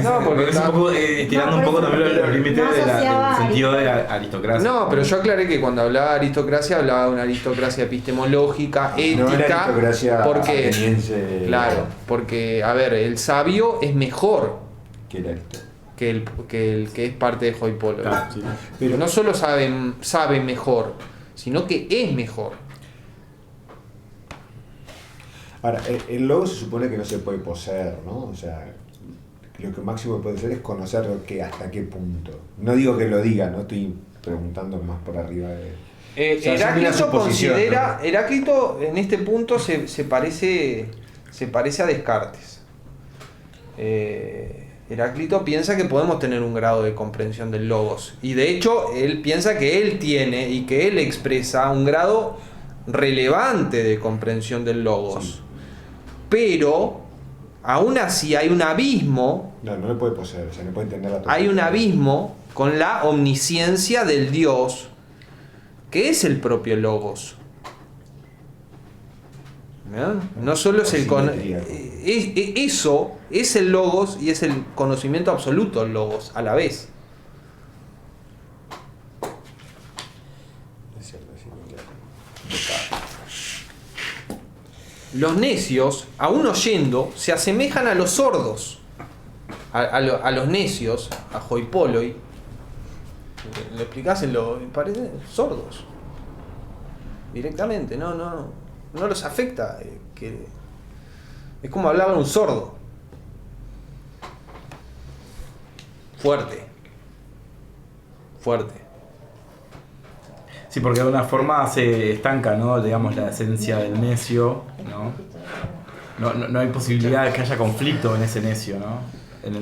No, porque es un poco tirando un poco también los límites no del asociaba sentido de aristocracia. No, pero yo aclaré que cuando hablaba de aristocracia hablaba de una aristocracia epistemológica, ética, No era aristocracia porque ateniense. claro, porque a ver, el sabio es mejor Que era esto. que el que es parte de hoi polloi. Claro, sí. Pero no solo sabe mejor, sino que es mejor. Ahora, el logo se supone que no se puede poseer, ¿no? O sea, lo que máximo que puede ser es conocer hasta qué punto. No digo que lo diga, no estoy preguntando más por arriba de... O sea, es una suposición, ¿no? Heráclito en este punto se parece a Descartes. Heráclito piensa que podemos tener un grado de comprensión del logos, y de hecho él piensa que él tiene y que él expresa un grado relevante de comprensión del logos. Sí. Pero aún así hay un abismo, No le puede poseer, o sea, no puede entender la hay un abismo con la omnisciencia del Dios, que es el propio logos. ¿Verdad? No solo es eso es el logos y es el conocimiento absoluto del logos a la vez. Es cierto, sí, claro. Los necios, aún oyendo, se asemejan a los sordos. a los necios, a hoi polloi, le explicás parecen sordos. Directamente, no los afecta. Es como hablarle a un sordo. Fuerte. Sí, porque de alguna forma se estanca, ¿no? Digamos, la esencia del necio, ¿no? No hay posibilidad de que haya conflicto en ese necio, ¿no?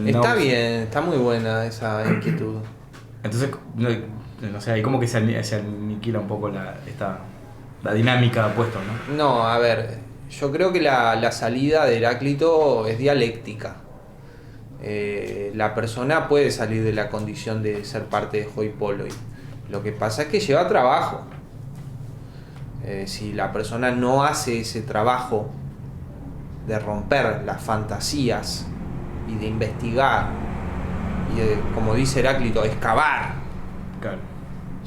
Está bien, está muy buena esa inquietud. Entonces, no sé, ahí como que se aniquila un poco la dinámica de opuestos, ¿no? No, a ver, yo creo que la salida de Heráclito es dialéctica. La persona puede salir de la condición de ser parte de hoi polloi. Lo que pasa es que lleva trabajo. Si la persona no hace ese trabajo de romper las fantasías y de investigar y de, como dice Heráclito, excavar. Claro.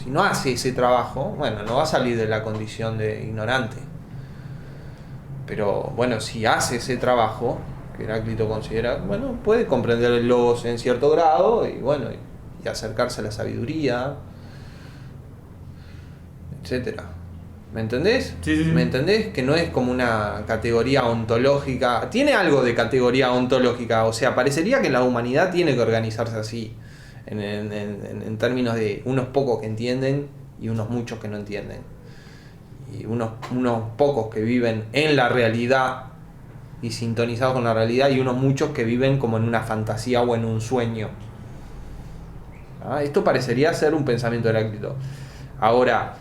Si no hace ese trabajo, bueno, no va a salir de la condición de ignorante. Pero bueno, si hace ese trabajo, que Heráclito considera, bueno, puede comprender el logos en cierto grado y bueno, y acercarse a la sabiduría, etcétera. ¿Me entendés? Sí. ¿Me entendés? Que no es como una categoría ontológica. Tiene algo de categoría ontológica. O sea, parecería que la humanidad tiene que organizarse así. En términos de unos pocos que entienden y unos muchos que no entienden. Y unos pocos que viven en la realidad y sintonizados con la realidad, y unos muchos que viven como en una fantasía o en un sueño. Esto parecería ser un pensamiento de Heráclito. Ahora,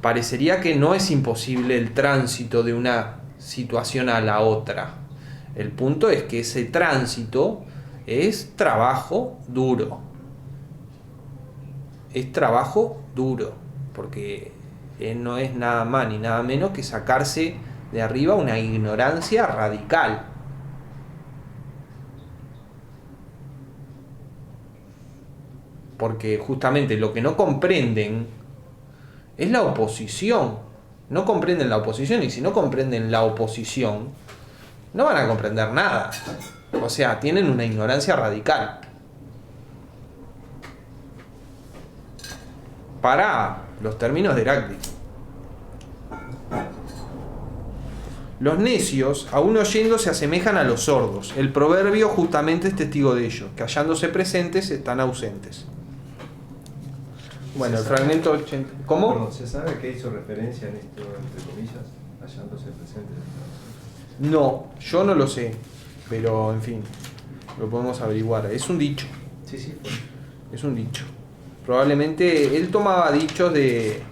parecería que no es imposible el tránsito de una situación a la otra. El punto es que ese tránsito es trabajo duro. Es trabajo duro, porque no es nada más ni nada menos que sacarse de arriba una ignorancia radical. Porque justamente lo que no comprenden es la oposición. No comprenden la oposición, y si no comprenden la oposición, no van a comprender nada. O sea, tienen una ignorancia radical. Para los términos de Heráclito. Los necios, aún oyendo, se asemejan a los sordos. El proverbio justamente es testigo de ello, que hallándose presentes están ausentes. Bueno, el fragmento 80. ¿Cómo? Perdón, ¿se sabe a qué hizo referencia en esto, entre comillas, hallándose presente? No, yo no lo sé, pero en fin, lo podemos averiguar. Es un dicho. Sí, bueno. Es un dicho. Probablemente él tomaba dichos de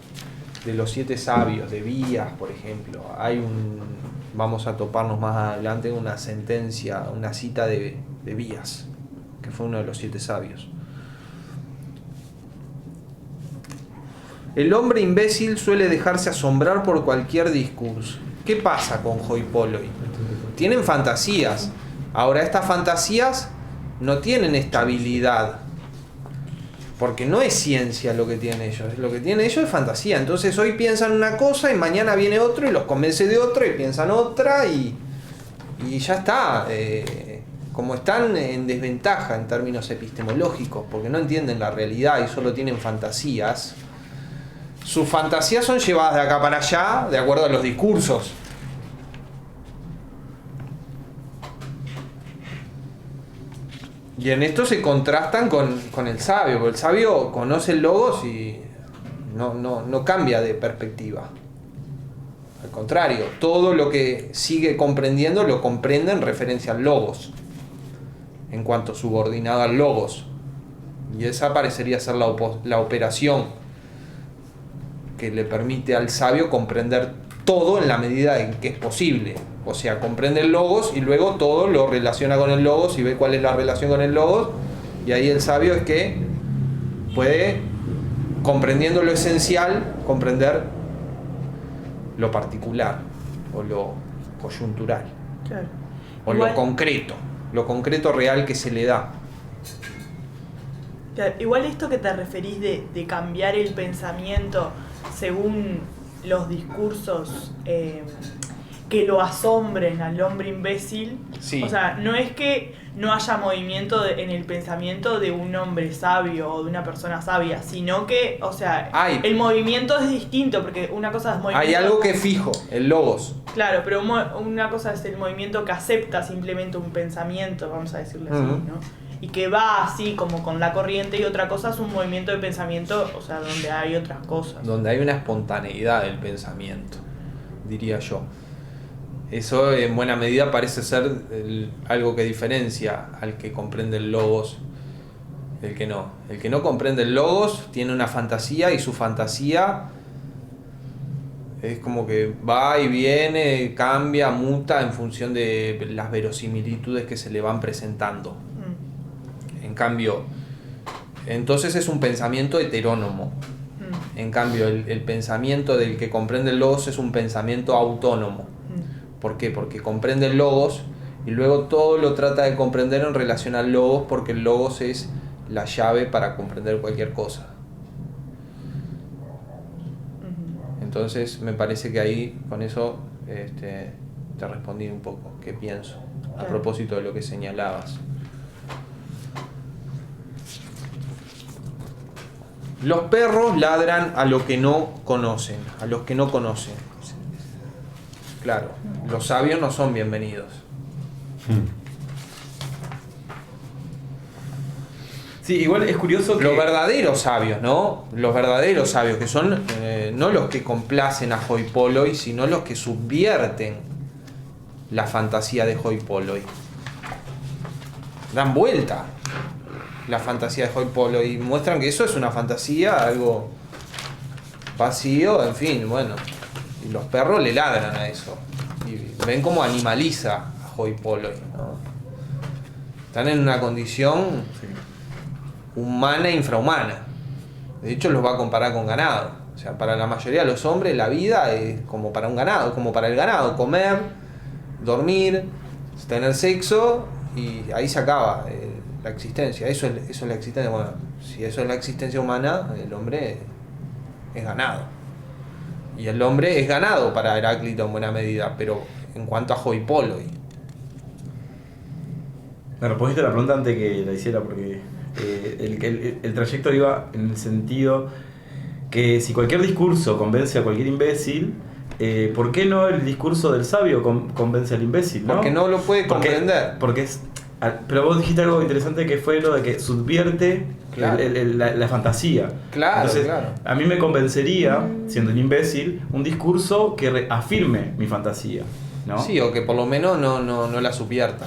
los 7 sabios, de Vías, por ejemplo. Vamos a toparnos más adelante una sentencia, una cita de Vías, que fue uno de los 7 sabios. El hombre imbécil suele dejarse asombrar por cualquier discurso. ¿Qué pasa con hoi polloi? Tienen fantasías. Ahora, estas fantasías no tienen estabilidad. Porque no es ciencia lo que tienen ellos. Lo que tienen ellos es fantasía. Entonces hoy piensan una cosa y mañana viene otro y los convence de otra y piensan otra y ya está. Como están en desventaja en términos epistemológicos, porque no entienden la realidad y solo tienen fantasías, sus fantasías son llevadas de acá para allá de acuerdo a los discursos. Y en esto se contrastan con el sabio, porque el sabio conoce el logos y no cambia de perspectiva. Al contrario, todo lo que sigue comprendiendo lo comprende en referencia al logos, en cuanto subordinado al logos. Y esa parecería ser la operación que le permite al sabio comprender todo en la medida en que es posible. O sea, comprende el logos y luego todo lo relaciona con el logos y ve cuál es la relación con el logos. Y ahí el sabio es que puede, comprendiendo lo esencial, comprender lo particular o lo coyuntural. Claro. O Igual, lo concreto real que se le da. claro, igual esto que te referís de cambiar el pensamiento según los discursos que que lo asombren al hombre imbécil. Sí. O sea, no es que no haya movimiento en el pensamiento de un hombre sabio o de una persona sabia, sino que, o sea, el movimiento es distinto, porque una cosa es movimiento... Hay algo que es fijo, el logos. Claro, pero una cosa es el movimiento que acepta simplemente un pensamiento, vamos a decirlo así, ¿no? Y que va así como con la corriente, y otra cosa es un movimiento de pensamiento, o sea, donde hay otras cosas. Donde hay una espontaneidad del pensamiento, diría yo. Eso en buena medida parece ser algo que diferencia al que comprende el logos del que no. El que no comprende el logos tiene una fantasía, y su fantasía es como que va y viene, cambia, muta en función de las verosimilitudes que se le van presentando. En cambio, entonces es un pensamiento heterónomo. En cambio, el pensamiento del que comprende el logos es un pensamiento autónomo. ¿Por qué? Porque comprende el logos y luego todo lo trata de comprender en relación al logos, porque el logos es la llave para comprender cualquier cosa. Entonces me parece que ahí con eso te respondí un poco qué pienso a propósito de lo que señalabas. Los perros ladran a lo que no conocen, a los que no conocen. Claro, los sabios no son bienvenidos. Sí, igual es curioso que... Los verdaderos sabios, ¿no? Los verdaderos sabios, que son no los que complacen a hoi polloi, sino los que subvierten la fantasía de hoi polloi. Dan vuelta la fantasía de hoi polloi y muestran que eso es una fantasía, algo vacío, en fin, bueno. Y los perros le ladran a eso. Y ven cómo animaliza a hoi polloi, ¿no? Están en una condición humana e infrahumana. De hecho, los va a comparar con ganado. O sea, para la mayoría de los hombres la vida es como para un ganado, como para el ganado. Comer, dormir, tener sexo, y ahí se acaba la existencia. Eso es la existencia. Bueno, si eso es la existencia humana, el hombre es ganado. Y el hombre es ganado para Heráclito en buena medida, pero en cuanto a hoi polloi. Me respondiste la pregunta antes que la hiciera, porque el trayecto iba en el sentido que si cualquier discurso convence a cualquier imbécil, ¿por qué no el discurso del sabio convence al imbécil? ¿No? Porque no lo puede comprender. Porque es... Pero vos dijiste algo interesante, que fue lo de que subvierte, claro, la fantasía. Claro, entonces, claro. A mí me convencería, siendo un imbécil, un discurso que afirme mi fantasía, ¿no? Sí, o que por lo menos no la subvierta.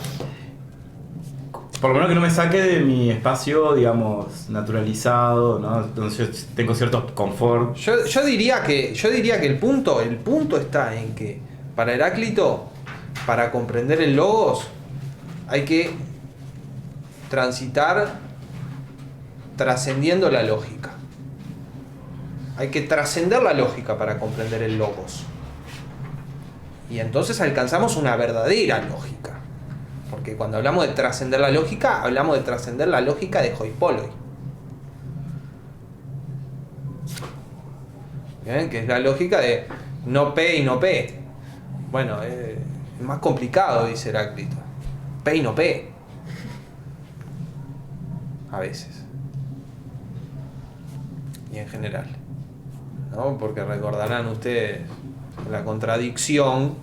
Por lo menos que no me saque de mi espacio, digamos, naturalizado, ¿no? Entonces yo tengo cierto confort. Yo diría que el punto está en que para Heráclito, para comprender el logos, hay que transitar trascendiendo la lógica. Hay que trascender la lógica para comprender el logos. Y entonces alcanzamos una verdadera lógica. Porque cuando hablamos de trascender la lógica, hablamos de trascender la lógica de hoi polloi. ¿Bien? Que es la lógica de no P y no P. Bueno, es más complicado, dice Heráclito. P y no P. A veces. Y en general. ¿No? Porque recordarán ustedes la contradicción,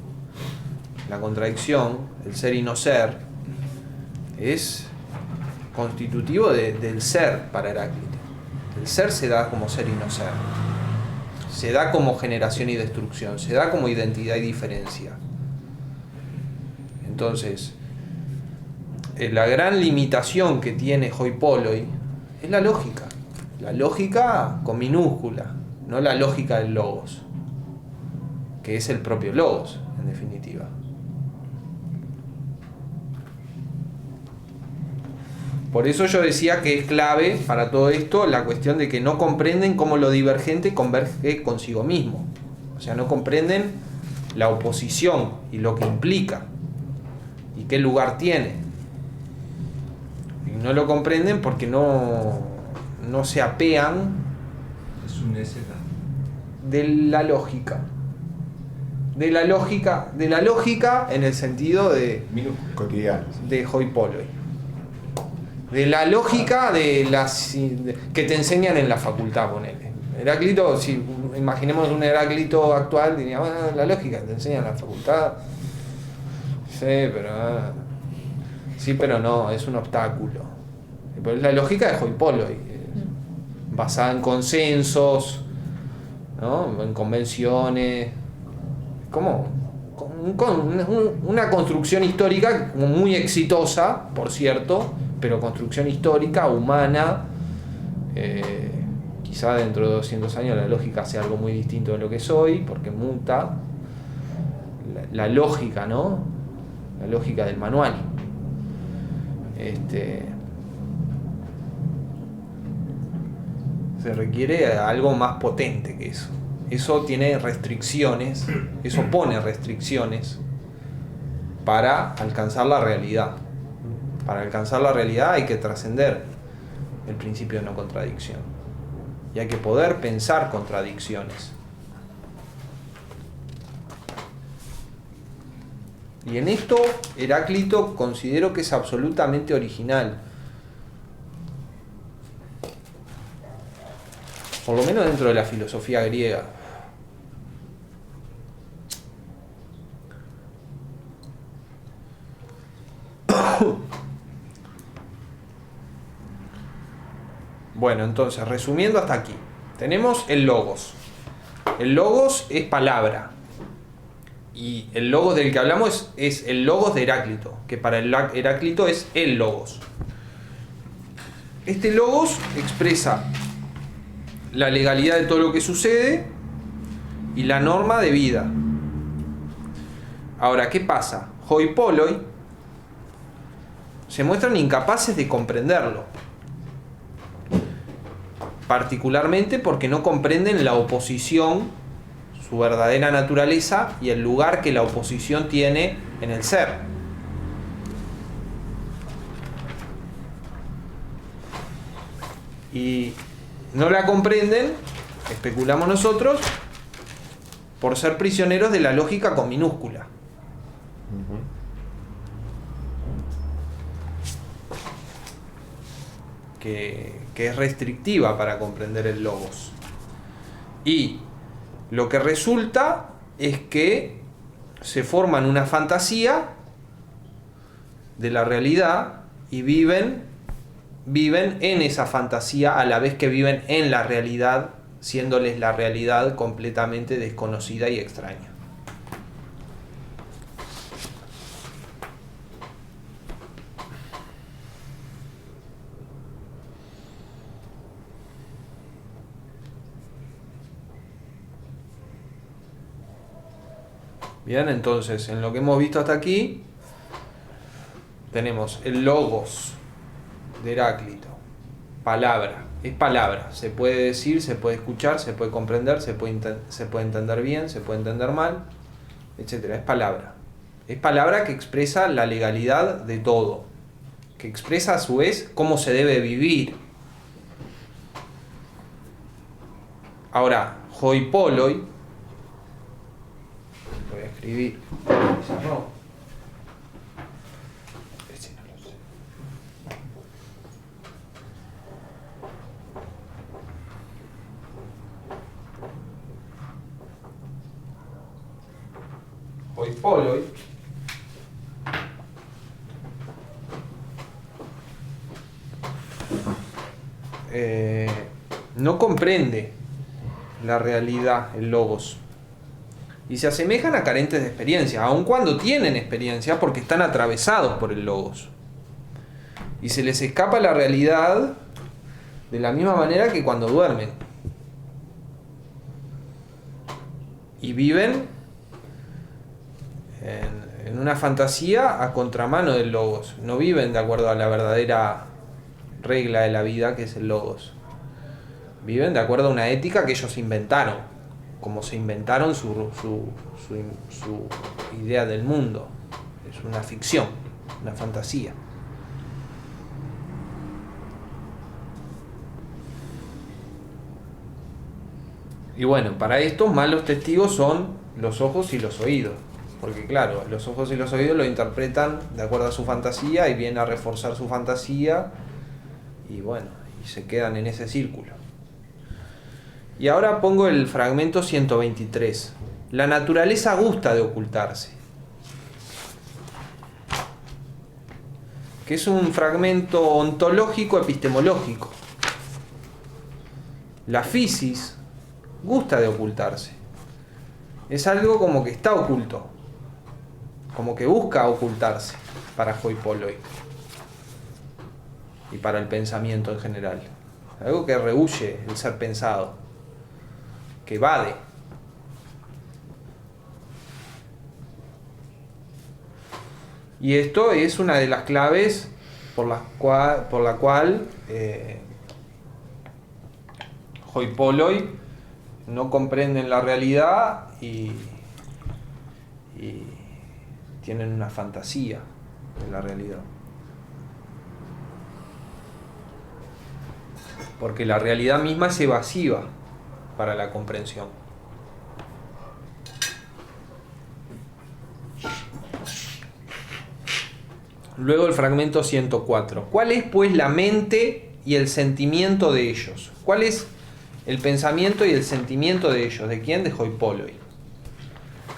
el ser y no ser, es constitutivo del ser para Heráclito. El ser se da como ser y no ser. Se da como generación y destrucción. Se da como identidad y diferencia. Entonces, la gran limitación que tiene hoi polloi es la lógica. La lógica con minúscula, no la lógica del logos, que es el propio logos, en definitiva. Por eso yo decía que es clave para todo esto la cuestión de que no comprenden cómo lo divergente converge consigo mismo. O sea, no comprenden la oposición y lo que implica y qué lugar tiene. Y no lo comprenden porque no se apean Es un necedad. de la lógica. de la lógica en el sentido de Cotidianos. hoi polloi. De la lógica que te enseñan en la facultad, ponele. Heráclito, si imaginemos un Heráclito actual, diría, bueno, la lógica que te enseñan en la facultad. Sí, pero no, es un obstáculo. Pero es la lógica de hoi polloi, basada en consensos, ¿no? En convenciones, como una construcción histórica muy exitosa, por cierto, pero construcción histórica, humana. Quizá dentro de 200 años la lógica sea algo muy distinto de lo que es hoy, porque muta la lógica, ¿no? La lógica del manual. Se requiere algo más potente que eso. Eso tiene restricciones, eso pone restricciones para alcanzar la realidad. Para alcanzar la realidad hay que trascender el principio de no contradicción. Y hay que poder pensar contradicciones. Y en esto Heráclito considero que es absolutamente original. Por lo menos dentro de la filosofía griega. Bueno, entonces, resumiendo hasta aquí, tenemos el logos. El logos es palabra. Y el logos del que hablamos es el logos de Heráclito, que para Heráclito es el logos. Este logos expresa la legalidad de todo lo que sucede y la norma de vida. Ahora, ¿qué pasa? Hoi polloi se muestran incapaces de comprenderlo, particularmente porque no comprenden la oposición, su verdadera naturaleza y el lugar que la oposición tiene en el ser. Y no la comprenden, especulamos nosotros, por ser prisioneros de la lógica con minúscula. Que es restrictiva para comprender el logos. Y lo que resulta es que se forman una fantasía de la realidad y viven en esa fantasía a la vez que viven en la realidad, siéndoles la realidad completamente desconocida y extraña. Bien, entonces, en lo que hemos visto hasta aquí, tenemos el logos de Heráclito, palabra, es palabra, se puede decir, se puede escuchar, se puede comprender, se puede entender bien, se puede entender mal, etcétera. Es palabra que expresa la legalidad de todo, que expresa a su vez cómo se debe vivir. Ahora, hoi polloi, voy a escribir, hoi polloi no comprende la realidad, el logos, y se asemejan a carentes de experiencia, aun cuando tienen experiencia porque están atravesados por el logos, y se les escapa la realidad de la misma manera que cuando duermen, y viven en una fantasía a contramano del logos, no viven de acuerdo a la verdadera regla de la vida que es el logos, viven de acuerdo a una ética que ellos inventaron, como se inventaron su idea del mundo. Es una ficción, una fantasía. Y bueno, para estos malos testigos son los ojos y los oídos. Porque claro, los ojos y los oídos lo interpretan de acuerdo a su fantasía y vienen a reforzar su fantasía y bueno, y se quedan en ese círculo. Y ahora pongo el fragmento 123. La naturaleza gusta de ocultarse. Que es un fragmento ontológico epistemológico. La fisis gusta de ocultarse. Es algo como que está oculto, como que busca ocultarse para hoi polloi y para el pensamiento en general. Algo que rehúye el ser pensado, que evade. Y esto es una de las claves por la cual hoi polloi no comprenden la realidad y tienen una fantasía de la realidad. Porque la realidad misma es evasiva para la comprensión. Luego el fragmento 104. ¿Cuál es pues la mente y el sentimiento de ellos? ¿Cuál es el pensamiento y el sentimiento de ellos? ¿De quién? De hoi polloi.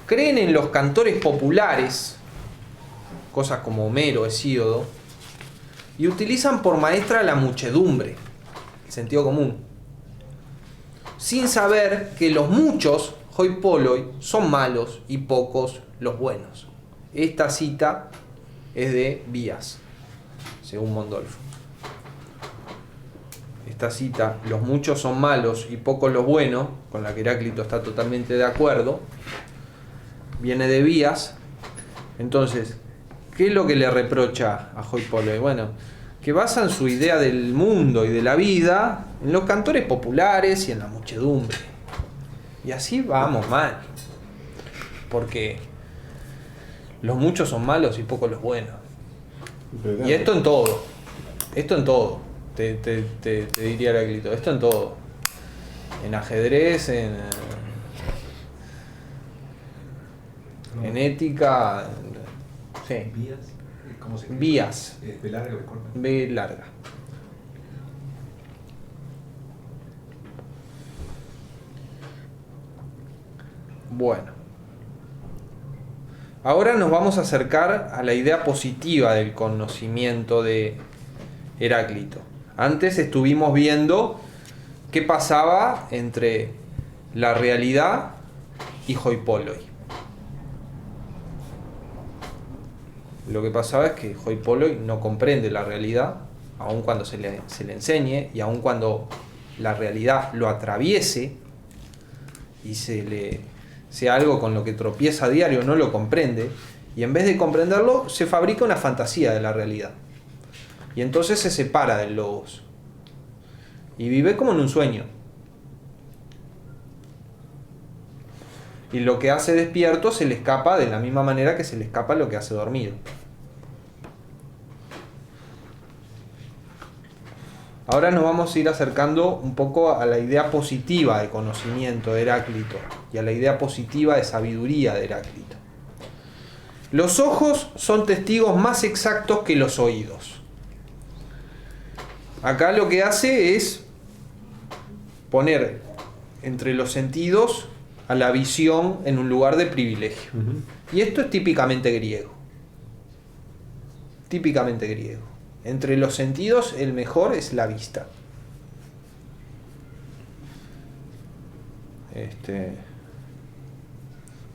Creen en los cantores populares, cosas como Homero, Hesíodo, y utilizan por maestra la muchedumbre, el sentido común, sin saber que los muchos hoi polloi son malos y pocos los buenos. Esta cita es de Vías, según Mondolfo. Esta cita, los muchos son malos y pocos los buenos, con la que Heráclito está totalmente de acuerdo, viene de Vías. Entonces, ¿qué es lo que le reprocha a hoi polloi? Bueno, que basan su idea del mundo y de la vida en los cantores populares y en la muchedumbre. Y así vamos mal, porque los muchos son malos y pocos los buenos. Y esto en todo. Esto en todo. Te diría Heráclito. Esto en todo. En ajedrez, en ética. Sí. Vías. ¿Cómo se escribe? Vías. ¿B larga o B corta? B larga. Bueno. Ahora nos vamos a acercar a la idea positiva del conocimiento de Heráclito. Antes estuvimos viendo qué pasaba entre la realidad y hoi polloi. Lo que pasaba es que hoi polloi no comprende la realidad, aun cuando se le enseñe y aun cuando la realidad lo atraviese y sea algo con lo que tropieza a diario, no lo comprende, y en vez de comprenderlo se fabrica una fantasía de la realidad y entonces se separa del logos y vive como en un sueño, y lo que hace despierto se le escapa de la misma manera que se le escapa lo que hace dormido. Ahora nos vamos a ir acercando un poco a la idea positiva de conocimiento de Heráclito y a la idea positiva de sabiduría de Heráclito. Los ojos son testigos más exactos que los oídos. Acá lo que hace es poner entre los sentidos a la visión en un lugar de privilegio. Y esto es típicamente griego. Típicamente griego. Entre los sentidos el mejor es la vista.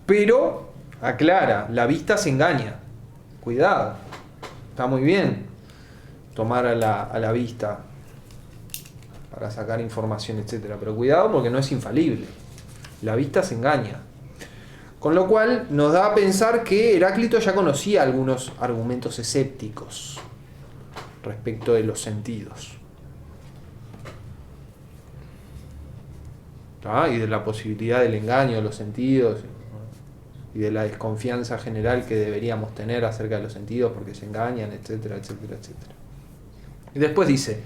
Pero, aclara, la vista se engaña. Cuidado. Está muy bien tomar a la vista para sacar información, etc. Pero cuidado porque no es infalible. La vista se engaña. Con lo cual nos da a pensar que Heráclito ya conocía algunos argumentos escépticos respecto de los sentidos. Y de la posibilidad del engaño de los sentidos y de la desconfianza general que deberíamos tener acerca de los sentidos porque se engañan, etcétera, etcétera, etcétera. Y después dice: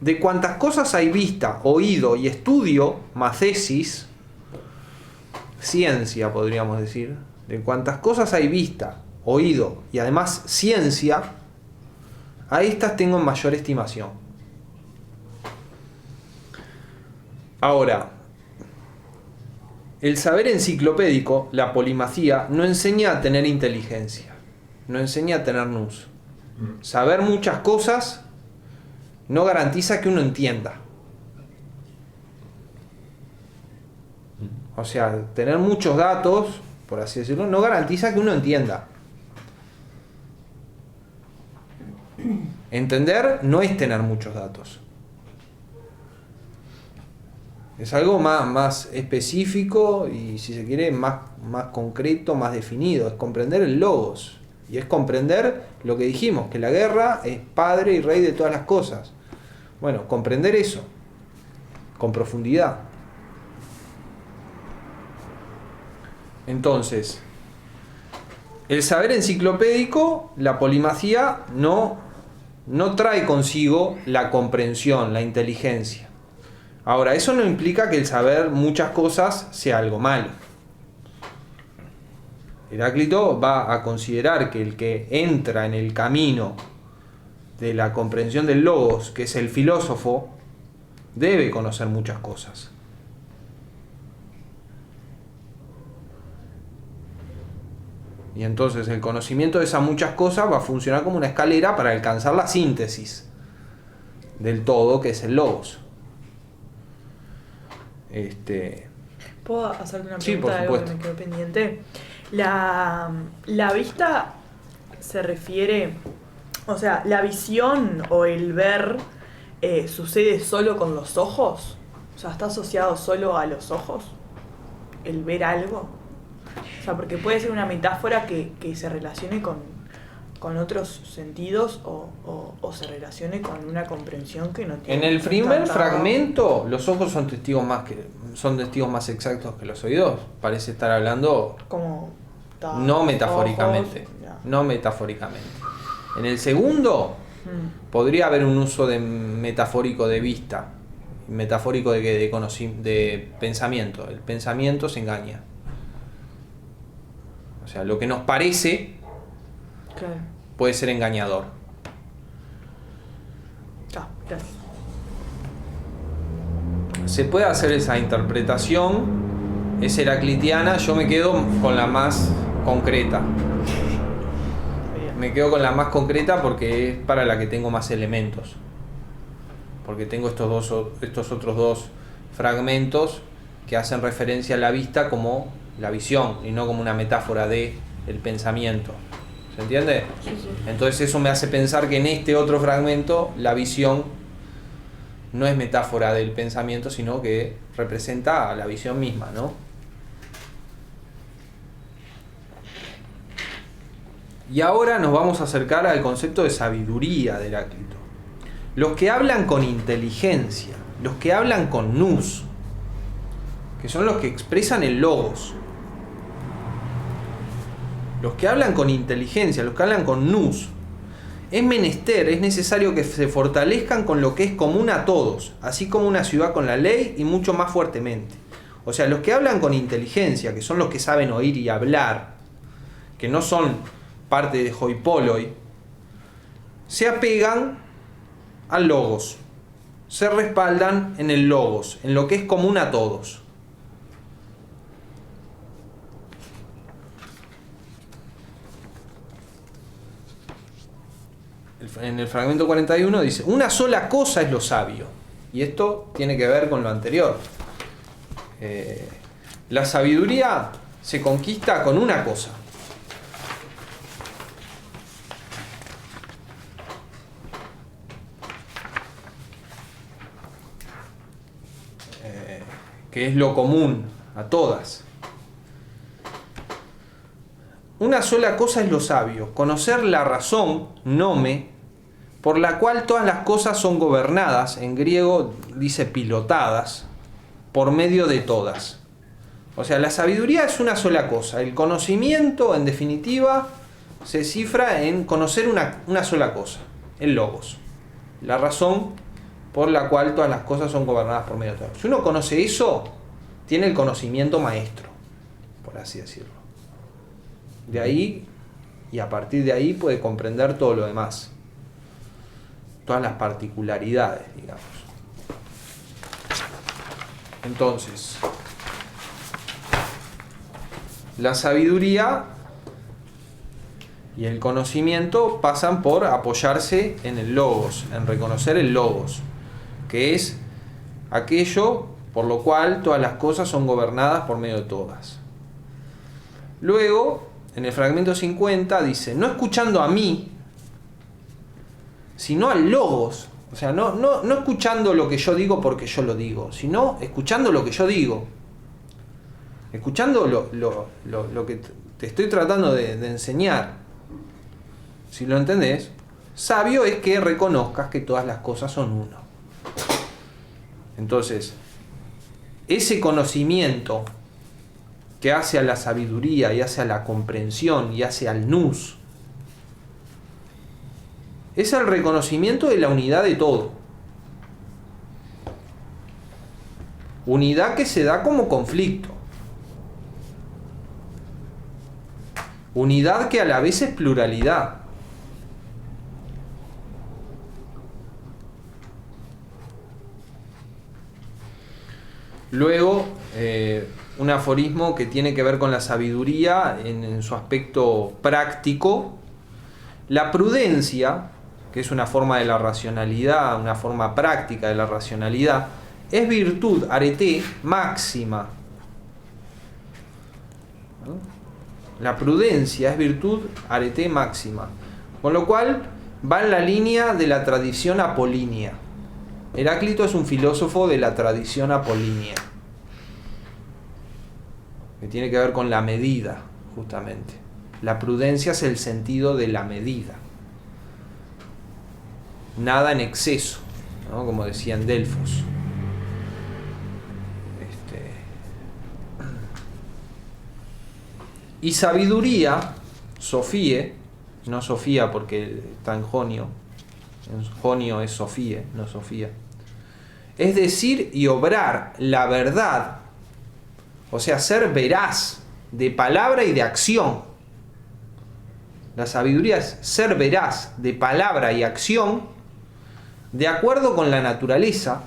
de cuantas cosas hay vista, oído y estudio, macesis, ciencia, podríamos decir, de cuantas cosas hay vista, oído y además ciencia, a estas tengo en mayor estimación. Ahora, el saber enciclopédico, la polimacia, no enseña a tener inteligencia, no enseña a tener nous. Saber muchas cosas no garantiza que uno entienda. O sea, tener muchos datos, por así decirlo, no garantiza que uno entienda. Entender no es tener muchos datos. Es algo más específico y, si se quiere, más concreto, más definido. Es comprender el logos. Y es comprender lo que dijimos, que la guerra es padre y rey de todas las cosas. Bueno, comprender eso con profundidad. Entonces, el saber enciclopédico, la polimacia, no trae consigo la comprensión, la inteligencia. Ahora, eso no implica que el saber muchas cosas sea algo malo. Heráclito va a considerar que el que entra en el camino de la comprensión del logos, que es el filósofo, debe conocer muchas cosas. Y entonces el conocimiento de esas muchas cosas va a funcionar como una escalera para alcanzar la síntesis del todo, que es el logos. ¿Puedo hacerte una Sí, por pregunta de algo que supuesto. me quedó pendiente? La vista se refiere, o sea, la visión o el ver sucede solo con los ojos, o sea, está asociado solo a los ojos, el ver algo. O sea, porque puede ser una metáfora que se relacione con otros sentidos o se relacione con una comprensión que no tiene. En el primer tanta- fragmento, los ojos son testigos más exactos que los oídos. Parece estar hablando Como no metafóricamente. ojos, ya. No metafóricamente. En el segundo, podría haber un uso de metafórico de vista, metafórico de pensamiento. El pensamiento se engaña. O sea, lo que nos parece Claro. puede ser engañador. Gracias. Se puede hacer esa interpretación, es heraclitiana. Yo me quedo con la más concreta. Bien. Me quedo con la más concreta porque es para la que tengo más elementos. Porque tengo estos otros dos fragmentos que hacen referencia a la vista como la visión y no como una metáfora de el pensamiento. ¿Se entiende? Sí, sí. Entonces eso me hace pensar que en este otro fragmento la visión no es metáfora del pensamiento, sino que representa a la visión misma, ¿no? Y ahora nos vamos a acercar al concepto de sabiduría de Heráclito. Los que hablan con inteligencia, los que hablan con nous, que son los que expresan el logos. Los que hablan con inteligencia, los que hablan con nous, es menester, es necesario que se fortalezcan con lo que es común a todos, así como una ciudad con la ley y mucho más fuertemente. O sea, los que hablan con inteligencia, que son los que saben oír y hablar, que no son parte de hoipoloi, se apegan al logos, se respaldan en el logos, en lo que es común a todos. En el fragmento 41 dice: una sola cosa es lo sabio. Y esto tiene que ver con lo anterior. La sabiduría se conquista con una cosa. Que es lo común a todas. Una sola cosa es lo sabio: conocer la razón, nome, por la cual todas las cosas son gobernadas, en griego dice pilotadas, por medio de todas. O sea, la sabiduría es una sola cosa. El conocimiento, en definitiva, se cifra en conocer una sola cosa, el logos, la razón por la cual todas las cosas son gobernadas por medio de todas. Si uno conoce eso, tiene el conocimiento maestro. por así decirlo. De ahí, y a partir de ahí puede comprender todo lo demás, todas las particularidades, digamos. Entonces, la sabiduría y el conocimiento pasan por apoyarse en el logos, en reconocer el logos, que es aquello por lo cual todas las cosas son gobernadas por medio de todas. Luego, en el fragmento 50 dice, no escuchando a mí, sino al logos. O sea, no escuchando lo que yo digo porque yo lo digo, sino escuchando lo que yo digo. Escuchando lo que te estoy tratando de enseñar. Si lo entendés, sabio es que reconozcas que todas las cosas son uno. Entonces, ese conocimiento que hace a la sabiduría y hace a la comprensión y hace al nous, es el reconocimiento de la unidad de todo. Unidad que se da como conflicto. Unidad que a la vez es pluralidad. Luego, un aforismo que tiene que ver con la sabiduría en su aspecto práctico. La prudencia, que es una forma de la racionalidad, una forma práctica de la racionalidad, es virtud, arete, máxima. ¿No? La prudencia es virtud, arete, máxima. Con lo cual, va en la línea de la tradición apolínea. Heráclito es un filósofo de la tradición apolínea, que tiene que ver con la medida, justamente. La prudencia es el sentido de la medida. Nada en exceso, ¿no? Como decía en Delfos. Y sabiduría, Sofíe, no Sofía porque está en jonio. En jonio es Sofíe, no Sofía. Es decir y obrar la verdad, o sea, ser veraz de palabra y de acción. La sabiduría es ser veraz de palabra y acción de acuerdo con la naturaleza,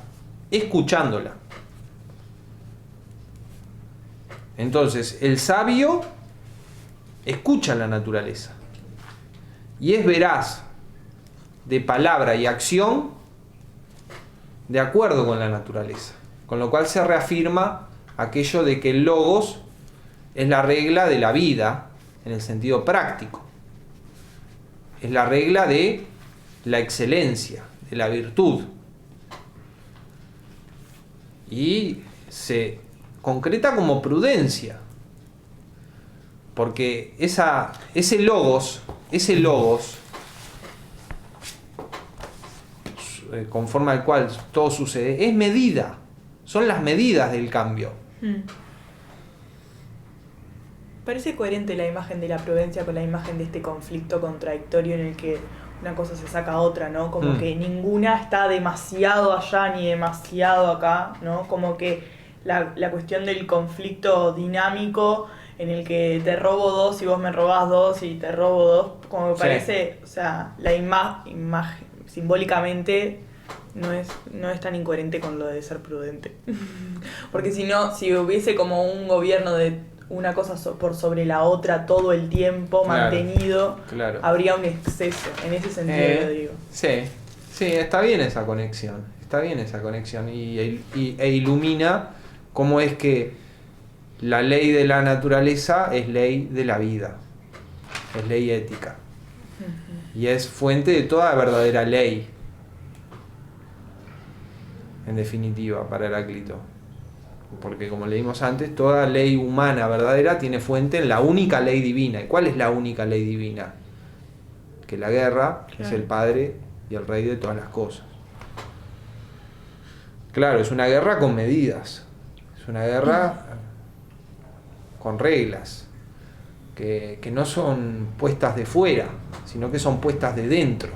escuchándola. Entonces, el sabio escucha la naturaleza y es veraz de palabra y acción de acuerdo con la naturaleza, con lo cual se reafirma aquello de que el logos es la regla de la vida en el sentido práctico, es la regla de la excelencia, de la virtud, y se concreta como prudencia, porque ese logos conforme al cual todo sucede, es medida, son las medidas del cambio. Parece coherente la imagen de la prudencia con la imagen de este conflicto contradictorio en el que una cosa se saca a otra, ¿no? Como que ninguna está demasiado allá ni demasiado acá, ¿no? Como que la cuestión del conflicto dinámico en el que te robo dos y vos me robás dos y te robo dos, como me parece, o sea, la imagen simbólicamente no es tan incoherente con lo de ser prudente. Porque si no, si hubiese como un gobierno de una cosa por sobre la otra todo el tiempo, mantenido, habría un exceso, en ese sentido lo digo. Sí, está bien esa conexión, e ilumina cómo es que la ley de la naturaleza es ley de la vida, es ley ética. Y es fuente de toda verdadera ley, en definitiva, para Heráclito. Porque como leímos antes, toda ley humana verdadera tiene fuente en la única ley divina. ¿Y cuál es la única ley divina? Que la guerra es el padre y el rey de todas las cosas. Claro, es una guerra con medidas, es una guerra con reglas, que no son puestas de fuera, sino que son puestas de dentro.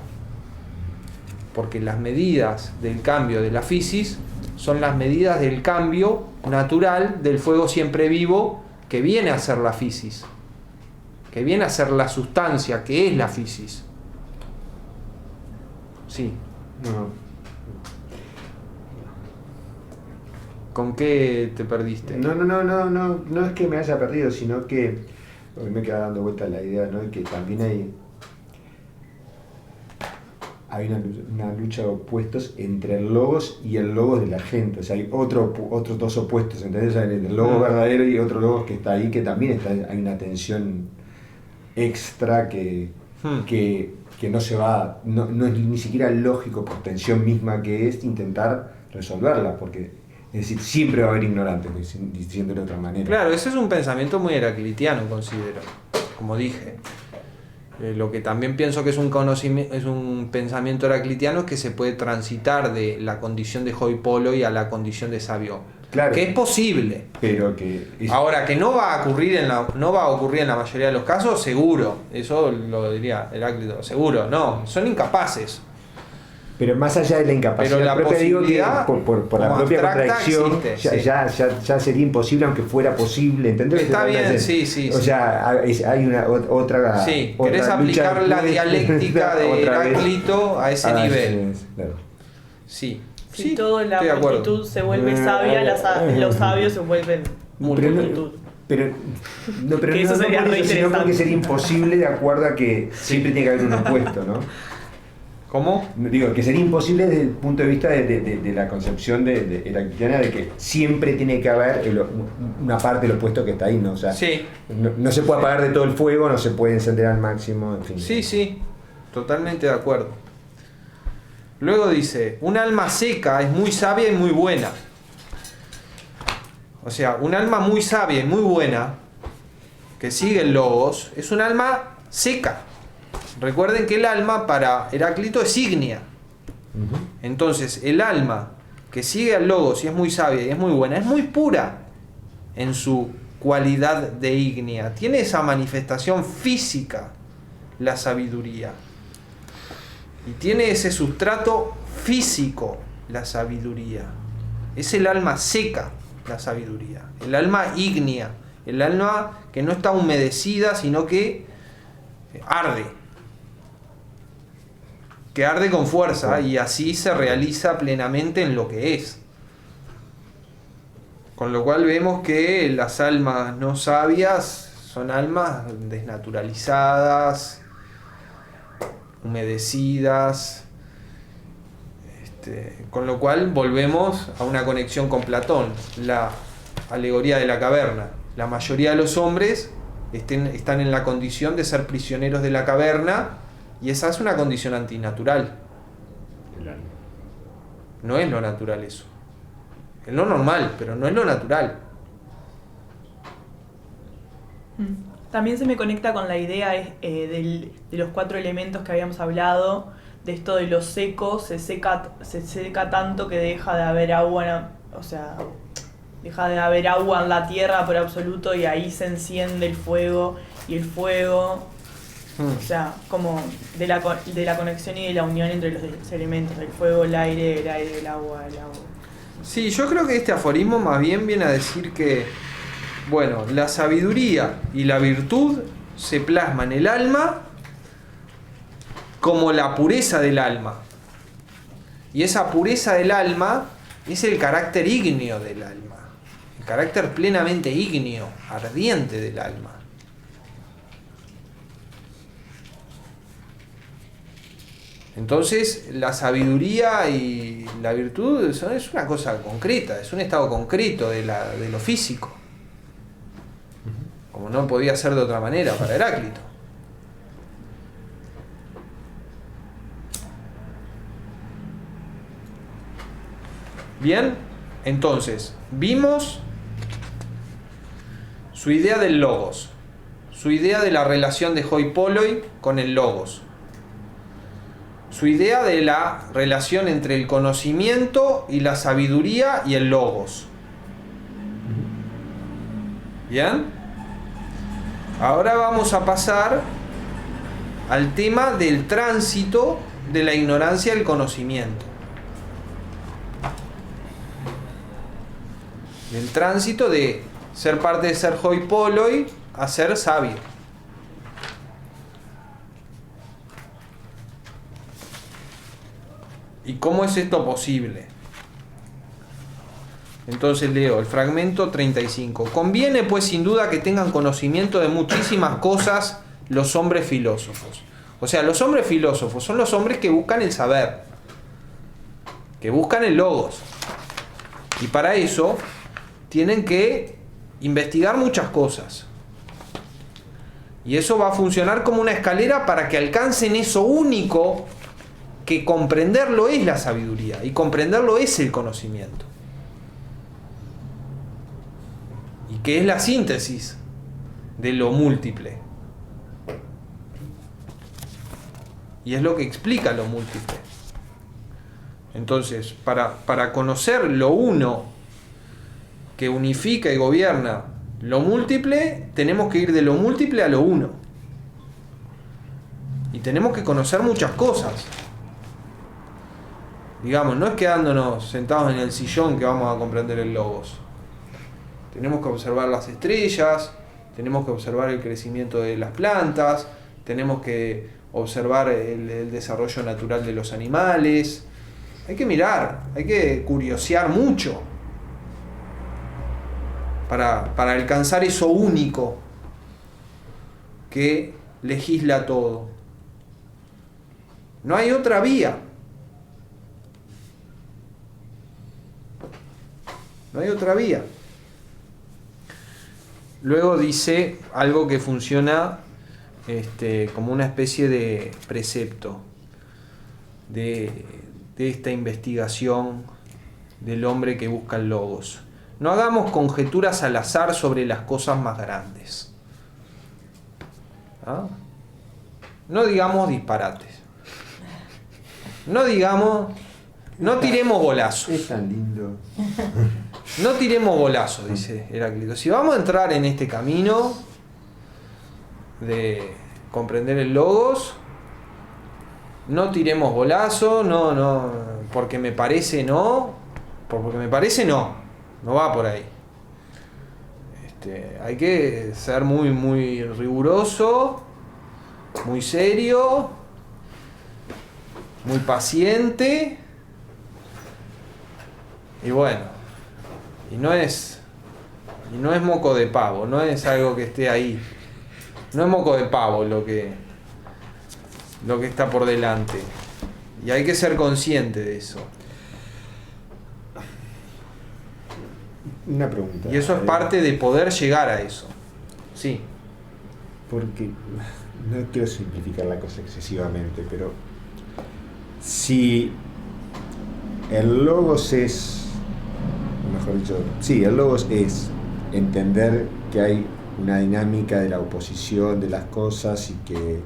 Porque las medidas del cambio de la fisis son las medidas del cambio natural del fuego siempre vivo que viene a ser la fisis, que viene a ser la sustancia, que es la fisis. Sí. No. ¿Con qué te perdiste? No es que me haya perdido, sino que hoy me queda dando vuelta la idea, ¿no? Que también hay una lucha de opuestos entre el logos y el logos de la gente. O sea, hay otros dos opuestos, ¿entendés? O sea, el logos verdadero y otro logos que está ahí, que también hay una tensión extra que no se va, no es ni siquiera lógico por tensión misma que es intentar resolverla, porque es decir, siempre va a haber ignorantes, diciéndolo de otra manera. Claro, ese es un pensamiento muy heraclitiano, considero, como dije. Lo que también pienso que es un pensamiento heraclitiano es que se puede transitar de la condición de hoi polloi a la condición de sabio. Claro, que es posible. Pero que Ahora, que no va a ocurrir en la mayoría de los casos, seguro. Eso lo diría Heráclito, seguro. No, son incapaces. Pero más allá de la incapacidad Pero la propia, digo que posibilidad por la propia abstracta contradicción existe, ya sería imposible aunque fuera posible. ¿Entendés? Está bien, sí. O sea, hay una otra. Sí, otra querés lucha aplicar la de- dialéctica de otra vez. Heráclito a ese nivel. Claro. Sí. Si toda la estoy de acuerdo. multitud se vuelve sabia, los sabios se vuelven multitud. Pero Que eso no sería por re eso, sino porque interesante. sería imposible de acuerdo a que siempre tiene que haber un opuesto, ¿no? ¿Cómo? Digo, que sería imposible desde el punto de vista de la concepción de heraclitiana de que siempre tiene que haber una parte del opuesto que está ahí, ¿no? O sea, Sí. no se puede apagar de todo el fuego, no se puede encender al máximo, en fin. Sí, totalmente de acuerdo. Luego dice, un alma seca es muy sabia y muy buena. O sea, un alma muy sabia y muy buena, que sigue el logos, es un alma seca. Recuerden que el alma para Heráclito es ígnea. Ujú. Entonces, el alma que sigue al logos y es muy sabia y es muy buena, es muy pura en su cualidad de ígnea. Tiene esa manifestación física, la sabiduría. Y tiene ese sustrato físico, la sabiduría. Es el alma seca, la sabiduría. El alma ígnea. El alma que no está humedecida, sino que arde. Que arde con fuerza y así se realiza plenamente en lo que es. Con lo cual vemos que las almas no sabias son almas desnaturalizadas, humedecidas, con lo cual volvemos a una conexión con Platón, la alegoría de la caverna. La mayoría de los hombres están en la condición de ser prisioneros de la caverna y esa es una condición antinatural. No es lo natural eso. Es lo normal, pero no es lo natural. También se me conecta con la idea de los 4 elementos que habíamos hablado, de esto de lo seco, se seca tanto que deja de haber agua, o sea, deja de haber agua en la tierra por absoluto y ahí se enciende el fuego y el fuego, o sea, como de la conexión y de la unión entre los elementos, el fuego, el aire, el agua, el agua. Sí, yo creo que este aforismo más bien viene a decir que, bueno, la sabiduría y la virtud se plasman en el alma como la pureza del alma. Y esa pureza del alma es el carácter ígneo del alma, el carácter plenamente ígneo, ardiente del alma. Entonces, la sabiduría y la virtud es una cosa concreta, es un estado concreto de lo físico. Como no podía ser de otra manera para Heráclito. Bien, entonces, vimos su idea del logos, su idea de la relación de hoi polloi con el logos, su idea de la relación entre el conocimiento y la sabiduría y el logos. ¿Bien? Ahora vamos a pasar al tema del tránsito de la ignorancia al conocimiento. Del tránsito de ser parte de ser hoi polloi a ser sabio. ¿Y cómo es esto posible? Entonces leo el fragmento 35. Conviene pues sin duda que tengan conocimiento de muchísimas cosas los hombres filósofos. O sea, los hombres filósofos son los hombres que buscan el saber, que buscan el logos. Y para eso tienen que investigar muchas cosas. Y eso va a funcionar como una escalera para que alcancen eso único, que comprenderlo es la sabiduría y comprenderlo es el conocimiento. Y que es la síntesis de lo múltiple. Y es lo que explica lo múltiple. Entonces, para conocer lo uno que unifica y gobierna lo múltiple, tenemos que ir de lo múltiple a lo uno. Y tenemos que conocer muchas cosas. Digamos, no es quedándonos sentados en el sillón que vamos a comprender el logos. Tenemos que observar las estrellas, tenemos que observar el crecimiento de las plantas, tenemos que observar el desarrollo natural de los animales. Hay que mirar, hay que curiosear mucho para alcanzar eso único que legisla todo. No hay otra vía. No hay otra vía. Luego dice algo que funciona como una especie de precepto de esta investigación del hombre que busca el logos. No hagamos conjeturas al azar sobre las cosas más grandes. ¿Ah? No digamos disparates. No tiremos bolazos. Es tan lindo. No tiremos bolazos, dice Heráclito. Si vamos a entrar en este camino de comprender el logos, no tiremos bolazos, no, porque me parece no, no va por ahí. Hay que ser muy, muy riguroso, muy serio, muy paciente, y bueno, y no es moco de pavo, no es algo que esté ahí, no es moco de pavo lo que está por delante, y hay que ser consciente de eso. Una pregunta. Y eso es parte de poder llegar a eso. Sí. Porque no quiero simplificar la cosa excesivamente, pero si el logos es, mejor dicho, sí, el logos es entender que hay una dinámica de la oposición de las cosas y que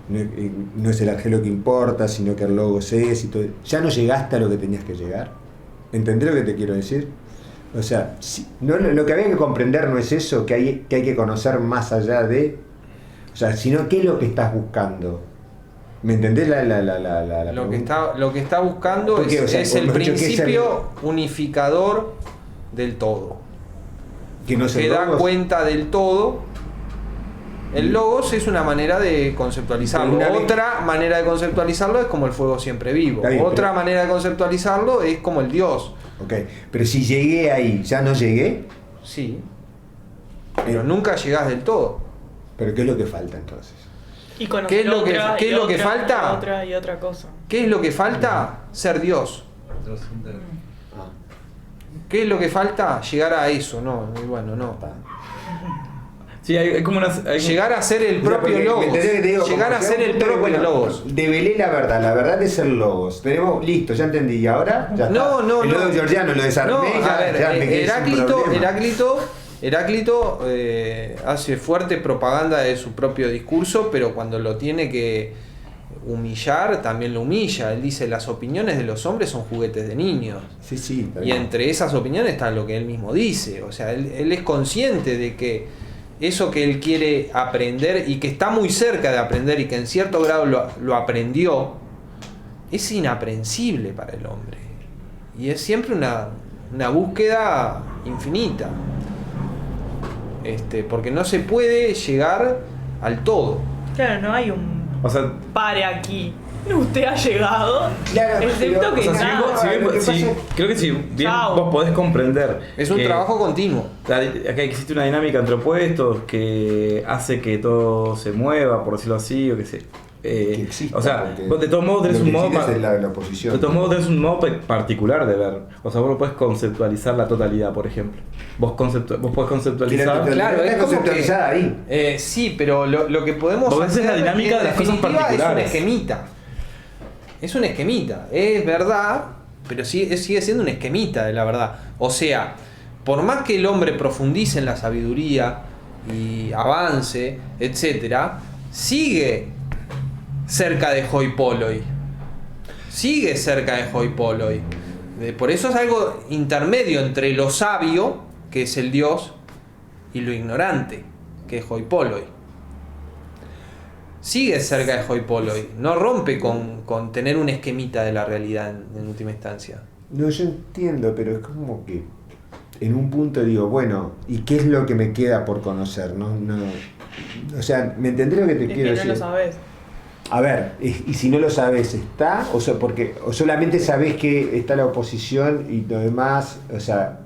no es el argelo que importa, sino que el logos es y todo. ¿Ya no llegaste a lo que tenías que llegar? ¿Entendés lo que te quiero decir? O sea, lo que había que comprender no es eso, que hay que conocer más allá de... O sea, sino qué es lo que estás buscando. ¿Me entendés lo que está buscando porque, es el principio unificador del todo. Que no se da cuenta del todo. El logos es una manera de conceptualizarlo. Otra manera de conceptualizarlo es como el fuego siempre vivo. Otra manera de conceptualizarlo es como el Dios. Ok, pero si llegué ahí, ¿ya no llegué? Sí. Pero nunca llegás del todo. ¿Pero qué es lo que falta entonces? Y conocer ¿Qué es lo que falta? Otra cosa. ¿Qué es lo que falta? Ser Dios. ¿Qué es lo que falta? Llegar a eso, no, y bueno, no. Sí, hay como llegar a ser el propio logos. Llegar a ser el propio logos. Develé la verdad es el logos. Tenemos, listo, ya entendí. ¿Y ahora? Ya está. El logo georgiano lo desarmé. No, a ver, Heráclito hace fuerte propaganda de su propio discurso, pero cuando lo tiene que humillar, también lo humilla. Él dice, las opiniones de los hombres son juguetes de niños. Sí. Y entre esas opiniones está lo que él mismo dice. O sea, él es consciente de que eso que él quiere aprender y que está muy cerca de aprender y que en cierto grado lo aprendió, es inaprensible para el hombre. Y es siempre una búsqueda infinita. porque no se puede llegar al todo. Claro, no hay un O sea, pare aquí. Usted ha llegado. Claro, Excepto pero, que o sea, si bien nada. vos- si bien Lo vos- que si- pasa- creo que si bien Chao. vos podés comprender Es un que trabajo continuo. acá existe una dinámica entre opuestos que hace que todo se mueva, por decirlo así, o que se... que exista, o sea, porque vos de todos modos tenés lo un que modo... existe pa- es la oposición. De todos modos tenés un modo particular de ver. O sea, vos no podés conceptualizar la totalidad, por ejemplo. Vos podés conceptualizar... Pero Claro, está es como conceptualizada ahí. Sí, pero lo que podemos Porque esa es la dinámica de las cosas definitiva particulares. es un esquemita. Es un esquemita. Es verdad, pero sigue siendo un esquemita de la verdad. O sea, por más que el hombre profundice en la sabiduría y avance, etcétera, sigue cerca de hoi polloi. Sigue cerca de hoi polloi. Por eso es algo intermedio entre lo sabio, que es el Dios, y lo ignorante, que es hoi polloi. Sigue cerca de hoi polloi. No rompe con tener un esquemita de la realidad en última instancia. No, yo entiendo, pero es como que en un punto digo, bueno, ¿y qué es lo que me queda por conocer? No, o sea, ¿me entendés lo que te Es quiero que no decir? lo sabes. A ver, y si no lo sabes, ¿está? O solamente sabés que está la oposición y lo demás, o sea...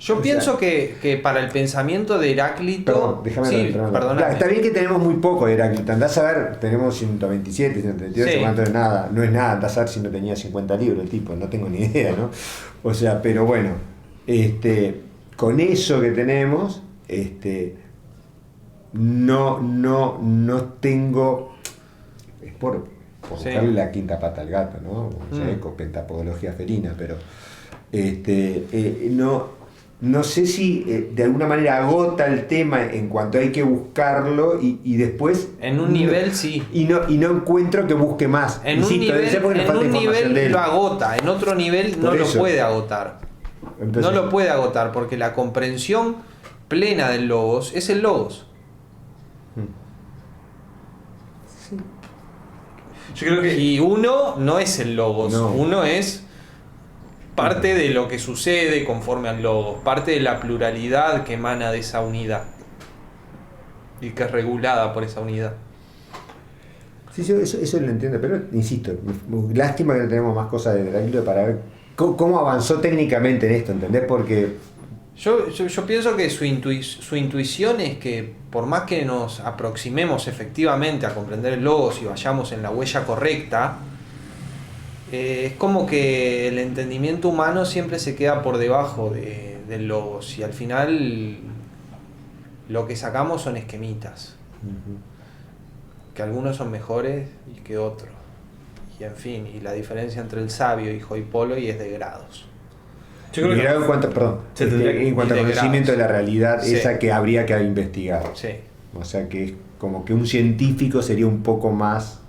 Yo o pienso sea, que para el pensamiento de Heráclito... Perdón, déjame sí, perdóname. perdóname. Claro, está bien que tenemos muy poco de Heráclito. Andás a ver, tenemos 127, 138, Sí. ¿cuánto es nada? No es nada, andás a ver si no tenía 50 libros el tipo, no tengo ni idea, ¿no? O sea, pero bueno, con eso que tenemos, no tengo... Es por Sí. buscarle la quinta pata al gato, ¿no? O sea, con pentapodología felina, pero no sé si de alguna manera agota el tema en cuanto hay que buscarlo y después... En un nivel sí. Y no encuentro que busque más. En un Insisto, debe ser porque nivel, nos falta en un información de nivel él. lo agota, en otro nivel no Por lo eso. puede agotar. Entonces, No lo puede agotar porque la comprensión plena del logos es el logos. Yo creo que... Y uno no es el logos, No. uno es parte de lo que sucede conforme al logos, parte de la pluralidad que emana de esa unidad y que es regulada por esa unidad. Sí, eso lo entiendo, pero insisto, lástima que no tenemos más cosas de Heráclito para ver cómo avanzó técnicamente en esto, ¿entendés? Porque... Yo pienso que su intuición es que por más que nos aproximemos efectivamente a comprender el logos y vayamos en la huella correcta, es como que el entendimiento humano siempre se queda por debajo del logos y al final lo que sacamos son esquemitas, que algunos son mejores y que otros. Y en fin, y la diferencia entre el sabio y hoi polloi es de grados. Yo creo Y que... en cuanto, perdón, Se tendría que- en cuanto al de conocimiento de grados. la realidad, Sí. esa que habría que investigar. Sí. O sea que es como que un científico sería un poco más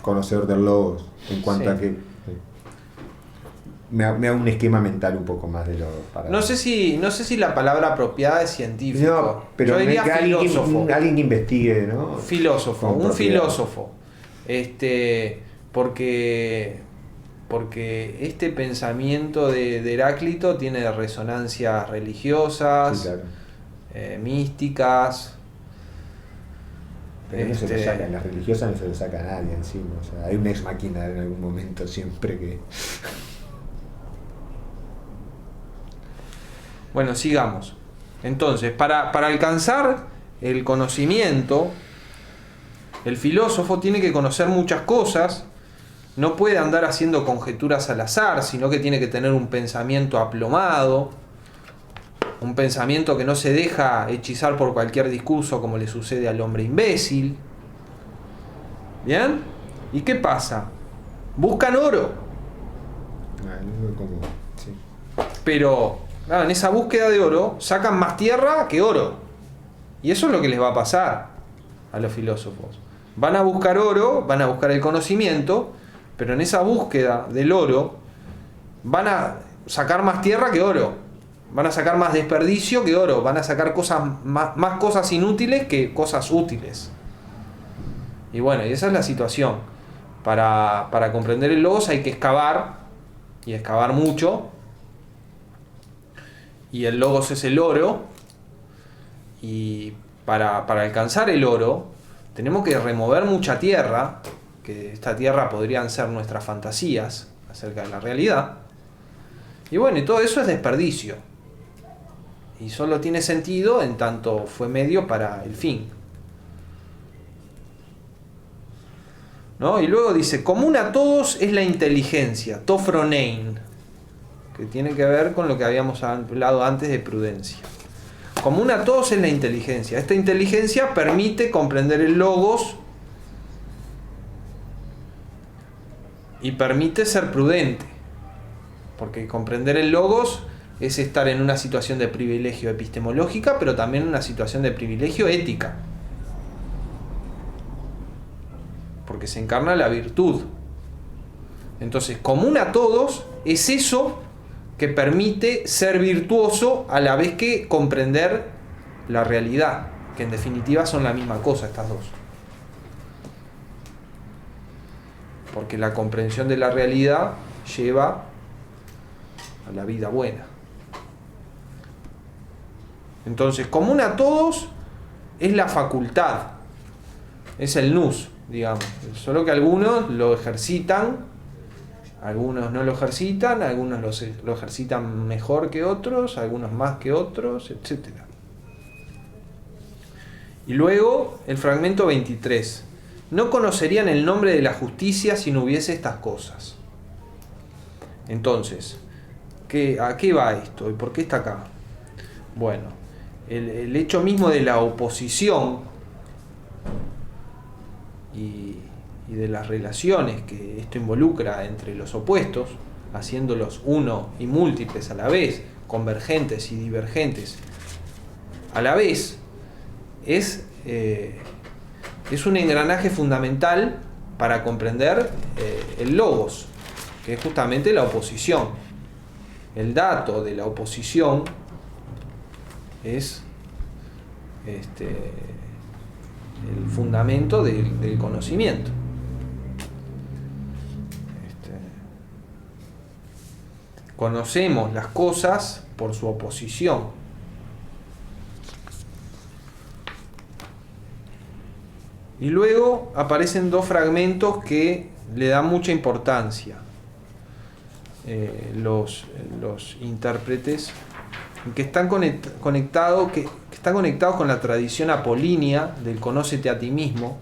conocedor del logos en cuanto Sí. a que me hago un esquema mental un poco más de lo para... No sé si la palabra apropiada es científico. No, pero yo diría que alguien, filósofo. alguien que investigue, ¿no? Filósofo, Con un propiedad. filósofo. Porque este pensamiento de Heráclito tiene resonancias religiosas, Sí, claro. Místicas. Pero no se lo sacan, las religiosas no se lo saca a nadie encima. O sea, hay un ex máquina en algún momento siempre que... Bueno, sigamos. Entonces, para alcanzar el conocimiento, el filósofo tiene que conocer muchas cosas, no puede andar haciendo conjeturas al azar, sino que tiene que tener un pensamiento aplomado, un pensamiento que no se deja hechizar por cualquier discurso como le sucede al hombre imbécil. ¿Bien? ¿Y qué pasa? Buscan oro, como, sí. pero en esa búsqueda de oro sacan más tierra que oro. Y eso es lo que les va a pasar a los filósofos. Van a buscar oro, van a buscar el conocimiento, pero en esa búsqueda del oro van a sacar más tierra que oro. Van a sacar más desperdicio que oro. Van a sacar más cosas inútiles que cosas útiles. Y bueno, y esa es la situación. Para comprender el logos hay que excavar, y excavar mucho. Y el logos es el oro. Y para alcanzar el oro tenemos que remover mucha tierra, que esta tierra podrían ser nuestras fantasías acerca de la realidad. Y bueno, y todo eso es desperdicio. Y solo tiene sentido en tanto fue medio para el fin. ¿No? Y luego dice, común a todos es la inteligencia, tophronein, que tiene que ver con lo que habíamos hablado antes de prudencia. Común a todos es la inteligencia. Esta inteligencia permite comprender el logos y permite ser prudente, porque comprender el logos es estar en una situación de privilegio epistemológica, pero también en una situación de privilegio ética, porque se encarna la virtud. Entonces, común a todos es eso que permite ser virtuoso a la vez que comprender la realidad, que en definitiva son la misma cosa estas dos. Porque la comprensión de la realidad lleva a la vida buena. Entonces, común a todos es la facultad, es el nous, digamos. Solo que algunos lo ejercitan, algunos no lo ejercitan, algunos lo ejercitan mejor que otros, algunos más que otros, etc. Y luego el fragmento 23. No conocerían el nombre de la justicia si no hubiese estas cosas. Entonces, ¿a qué va esto? ¿Y por qué está acá? Bueno, el hecho mismo de la oposición y de las relaciones que esto involucra entre los opuestos, haciéndolos uno y múltiples a la vez, convergentes y divergentes a la vez, es un engranaje fundamental para comprender el logos, que es justamente la oposición. El dato de la oposición es el fundamento del conocimiento. Conocemos las cosas por su oposición. Y luego aparecen dos fragmentos que le dan mucha importancia los intérpretes, que están conectados con la tradición apolínea del conócete a ti mismo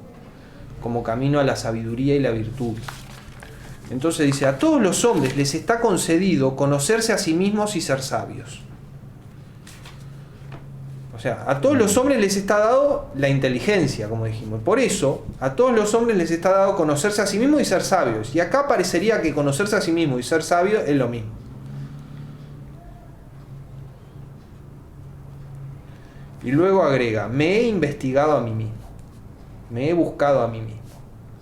como camino a la sabiduría y la virtud. Entonces dice, a todos los hombres les está concedido conocerse a sí mismos y ser sabios. O sea, a todos los hombres les está dado la inteligencia, como dijimos. Por eso, a todos los hombres les está dado conocerse a sí mismos y ser sabios. Y acá parecería que conocerse a sí mismo y ser sabio es lo mismo. Y luego agrega, me he investigado a mí mismo. Me he buscado a mí mismo.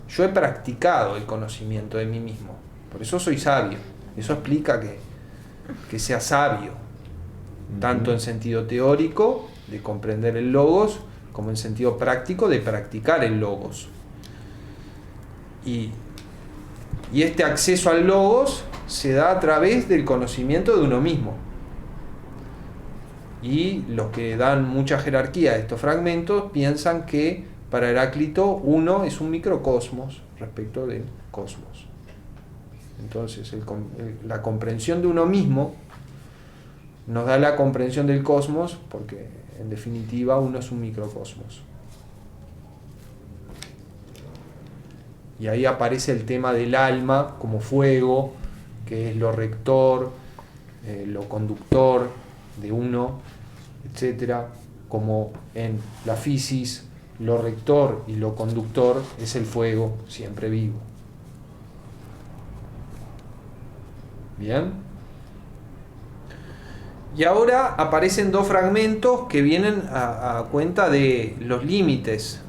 Yo he practicado el conocimiento de mí mismo. Por eso soy sabio. Eso explica que sea sabio. Tanto en sentido teórico, de comprender el logos, como en sentido práctico, de practicar el logos. Y este acceso al logos se da a través del conocimiento de uno mismo. Y los que dan mucha jerarquía a estos fragmentos piensan que para Heráclito uno es un microcosmos respecto del cosmos. Entonces la comprensión de uno mismo nos da la comprensión del cosmos, porque en definitiva uno es un microcosmos. Y ahí aparece el tema del alma como fuego, que es lo rector, lo conductor de uno, etcétera, como en la fisis lo rector y lo conductor es el fuego siempre vivo. Bien. Y ahora aparecen dos fragmentos que vienen a cuenta de los límites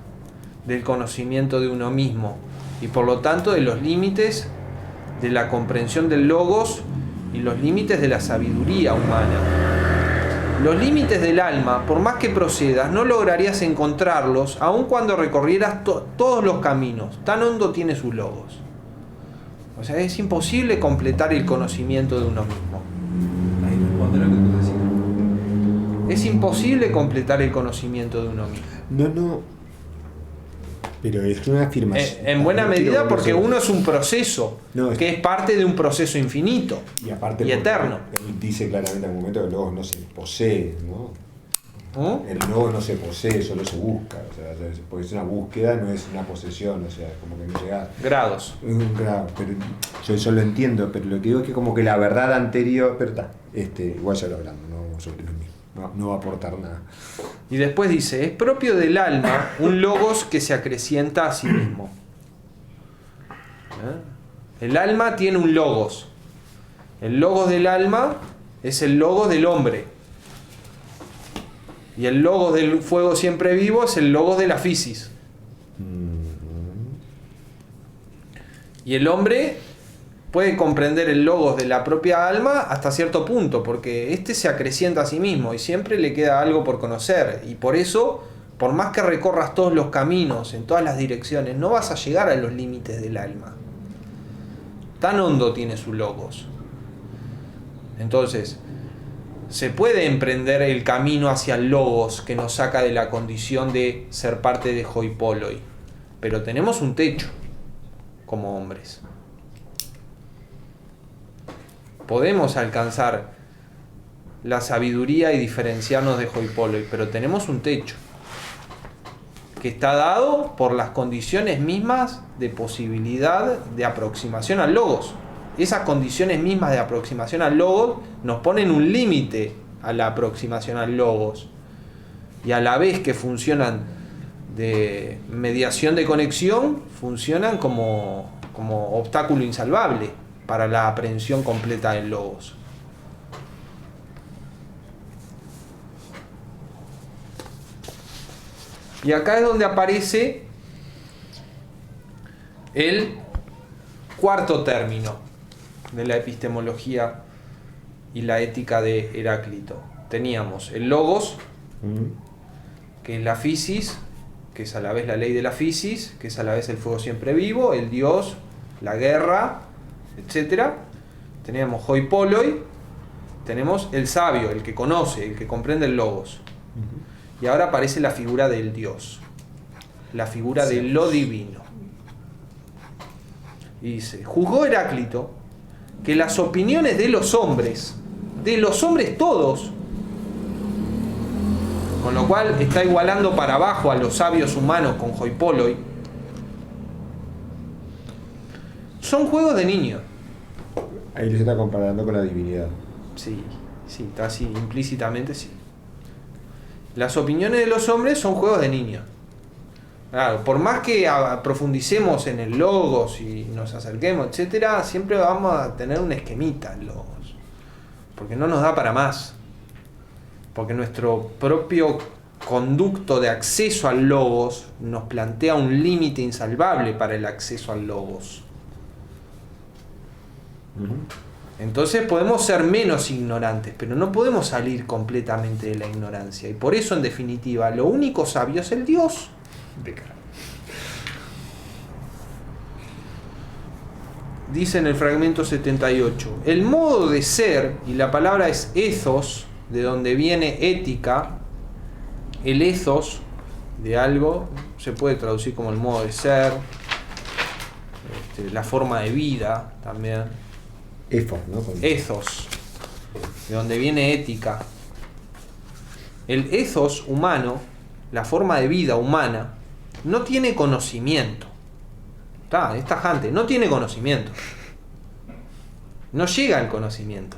del conocimiento de uno mismo y por lo tanto de los límites de la comprensión del logos y los límites de la sabiduría humana. Los límites del alma, por más que procedas, no lograrías encontrarlos aun cuando recorrieras todos los caminos. Tan hondo tiene sus logos. O sea, es imposible completar el conocimiento de uno mismo. Ahí responde lo que tú decías. Es imposible completar el conocimiento de uno mismo. No. Pero es una afirmación. En buena medida porque uno es un proceso, No, que es parte de un proceso infinito Y aparte, y porque eterno. él dice claramente en algún momento que el logos no se posee, ¿no? ¿Mm? El logos no se posee, solo se busca. O sea, porque es una búsqueda, no es una posesión, o sea, como que no llega. Grados. Es un grado, pero yo eso lo entiendo, pero lo que digo es que como que la verdad anterior, pero está, igual ya lo hablamos, no sobre lo mismo, no va a aportar nada. Y después dice, es propio del alma un logos que se acrecienta a sí mismo. El alma tiene un logos. El logos del alma es el logos del hombre. Y el logos del fuego siempre vivo es el logos de la fisis. Y el hombre puede comprender el logos de la propia alma hasta cierto punto, porque este se acrecienta a sí mismo y siempre le queda algo por conocer. Y por eso, por más que recorras todos los caminos, en todas las direcciones, no vas a llegar a los límites del alma. Tan hondo tiene su logos. Entonces, se puede emprender el camino hacia el logos que nos saca de la condición de ser parte de hoi polloi, pero tenemos un techo como hombres. Podemos alcanzar la sabiduría y diferenciarnos de hoi polloi, pero tenemos un techo que está dado por las condiciones mismas de posibilidad de aproximación al logos. Esas condiciones mismas de aproximación al logos nos ponen un límite a la aproximación al logos, y a la vez que funcionan de mediación de conexión, funcionan como obstáculo insalvable para la aprehensión completa del logos. Y acá es donde aparece el cuarto término de la epistemología y la ética de Heráclito. Teníamos el logos, que es la fisis, que es a la vez la ley de la fisis, que es a la vez el fuego siempre vivo, el dios, la guerra, etc. Teníamos hoi polloi, tenemos el sabio, el que conoce, el que comprende el logos. Y ahora aparece la figura del dios, la figura de lo divino. Y dice, juzgó Heráclito que las opiniones de los hombres todos, con lo cual está igualando para abajo a los sabios humanos con hoi polloi, son juegos de niños. Ahí los está comparando con la divinidad. Sí, está así, implícitamente sí. Las opiniones de los hombres son juegos de niños. Claro, por más que profundicemos en el logos y nos acerquemos, etcétera, siempre vamos a tener un esquemita en logos, porque no nos da para más, porque nuestro propio conducto de acceso al logos nos plantea un límite insalvable para el acceso al logos. Entonces podemos ser menos ignorantes, pero no podemos salir completamente de la ignorancia, y por eso en definitiva lo único sabio es el Dios. Dice en el fragmento 78, el modo de ser, y la palabra es ethos, de donde viene ética. El ethos de algo se puede traducir como el modo de ser, la forma de vida también. Ethos, ¿no? Ethos, de donde viene ética. El ethos humano, la forma de vida humana, no tiene conocimiento. Es tajante, no tiene conocimiento. No llega al conocimiento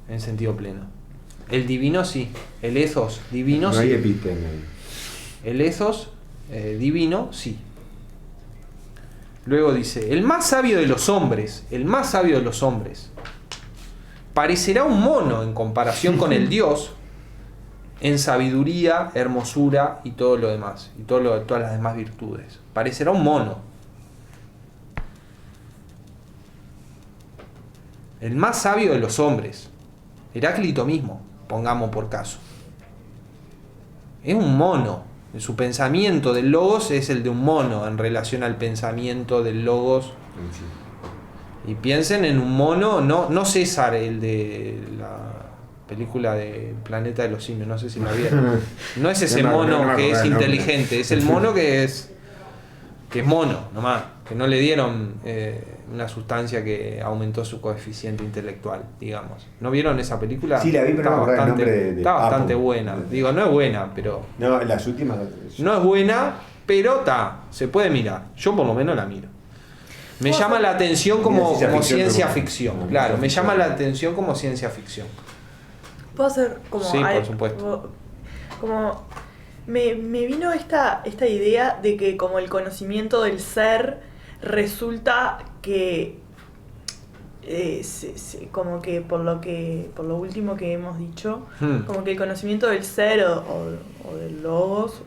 en sentido pleno. El divino sí, el ethos divino no hay sí. epíteme. El ethos divino sí. Luego dice, el más sabio de los hombres, parecerá un mono en comparación con el Dios en sabiduría, hermosura y todo lo demás, y todas las demás virtudes. Parecerá un mono. El más sabio de los hombres, Heráclito mismo, pongamos por caso, es un mono. Su pensamiento del logos es el de un mono en relación al pensamiento del logos. Y piensen en un mono, no César, el de película de Planeta de los Simios, no sé si la vieron. No es ese No me mono acuerdo que el es nombre. inteligente, es el mono que es mono, nomás, que no le dieron una sustancia que aumentó su coeficiente intelectual, digamos. ¿No vieron esa película? Sí, la vi, pero no me acuerdo el nombre de está bastante Apu. buena. Digo, no es buena, pero No, las últimas. no es buena, pero se puede mirar. Yo por lo menos la miro. Me llama la atención como ciencia ficción, claro, me llama la atención como ciencia ficción. ¿Puedo hacer como Sí, por supuesto. Como me vino esta idea de que como el conocimiento del ser resulta que como que por lo último que hemos dicho, como que el conocimiento del ser o del logos,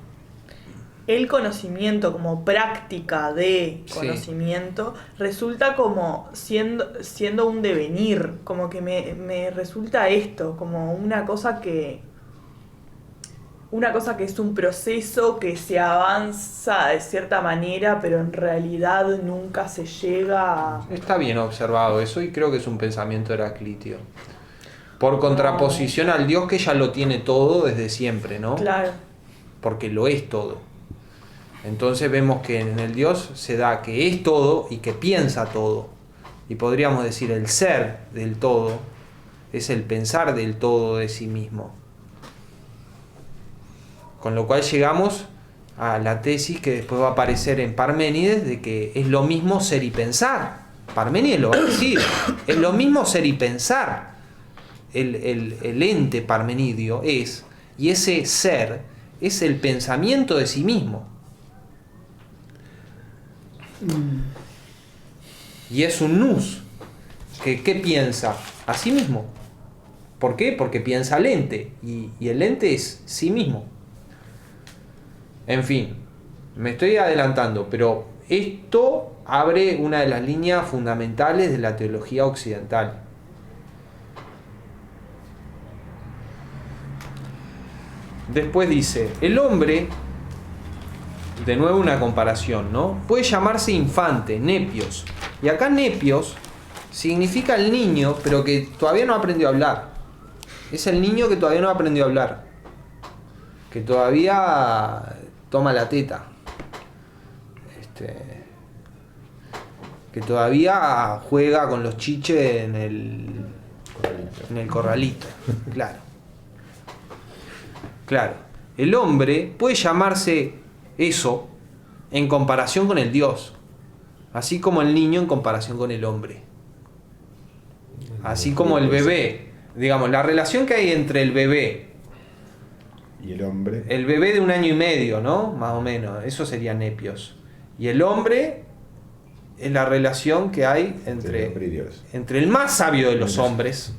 el conocimiento como práctica de conocimiento, resulta como siendo un devenir, como que me resulta esto, como una cosa que es un proceso que se avanza de cierta manera, pero en realidad nunca se llega a... Está bien observado eso y creo que es un pensamiento heraclitio. Por contraposición al Dios que ya lo tiene todo desde siempre, ¿no? Claro. Porque lo es todo. Entonces vemos que en el Dios se da que es todo y que piensa todo. Y podríamos decir el ser del todo es el pensar del todo de sí mismo. Con lo cual llegamos a la tesis que después va a aparecer en Parménides de que es lo mismo ser y pensar. Parménides lo va a decir. Es lo mismo ser y pensar. El ente parmenidio es, y ese ser es el pensamiento de sí mismo. Y es un nous. ¿Qué piensa? A sí mismo. ¿Por qué? Porque piensa el ente. Y el ente es sí mismo. En fin, me estoy adelantando, pero esto abre una de las líneas fundamentales de la teología occidental. Después dice, el hombre, de nuevo una comparación, ¿no? Puede llamarse infante, nepios. Y acá nepios significa el niño, pero que todavía no aprendió a hablar. Es el niño que todavía no aprendió a hablar. Que todavía toma la teta. Que todavía juega con los chiches en el corralito. Claro. El hombre puede llamarse eso en comparación con el Dios. Así como el niño en comparación con el hombre. Así como el bebé. Digamos, la relación que hay entre el bebé y el hombre. El bebé de 1 año y medio, ¿no? Más o menos. Eso sería nepios. Y el hombre es la relación que hay entre el más sabio de los hombres.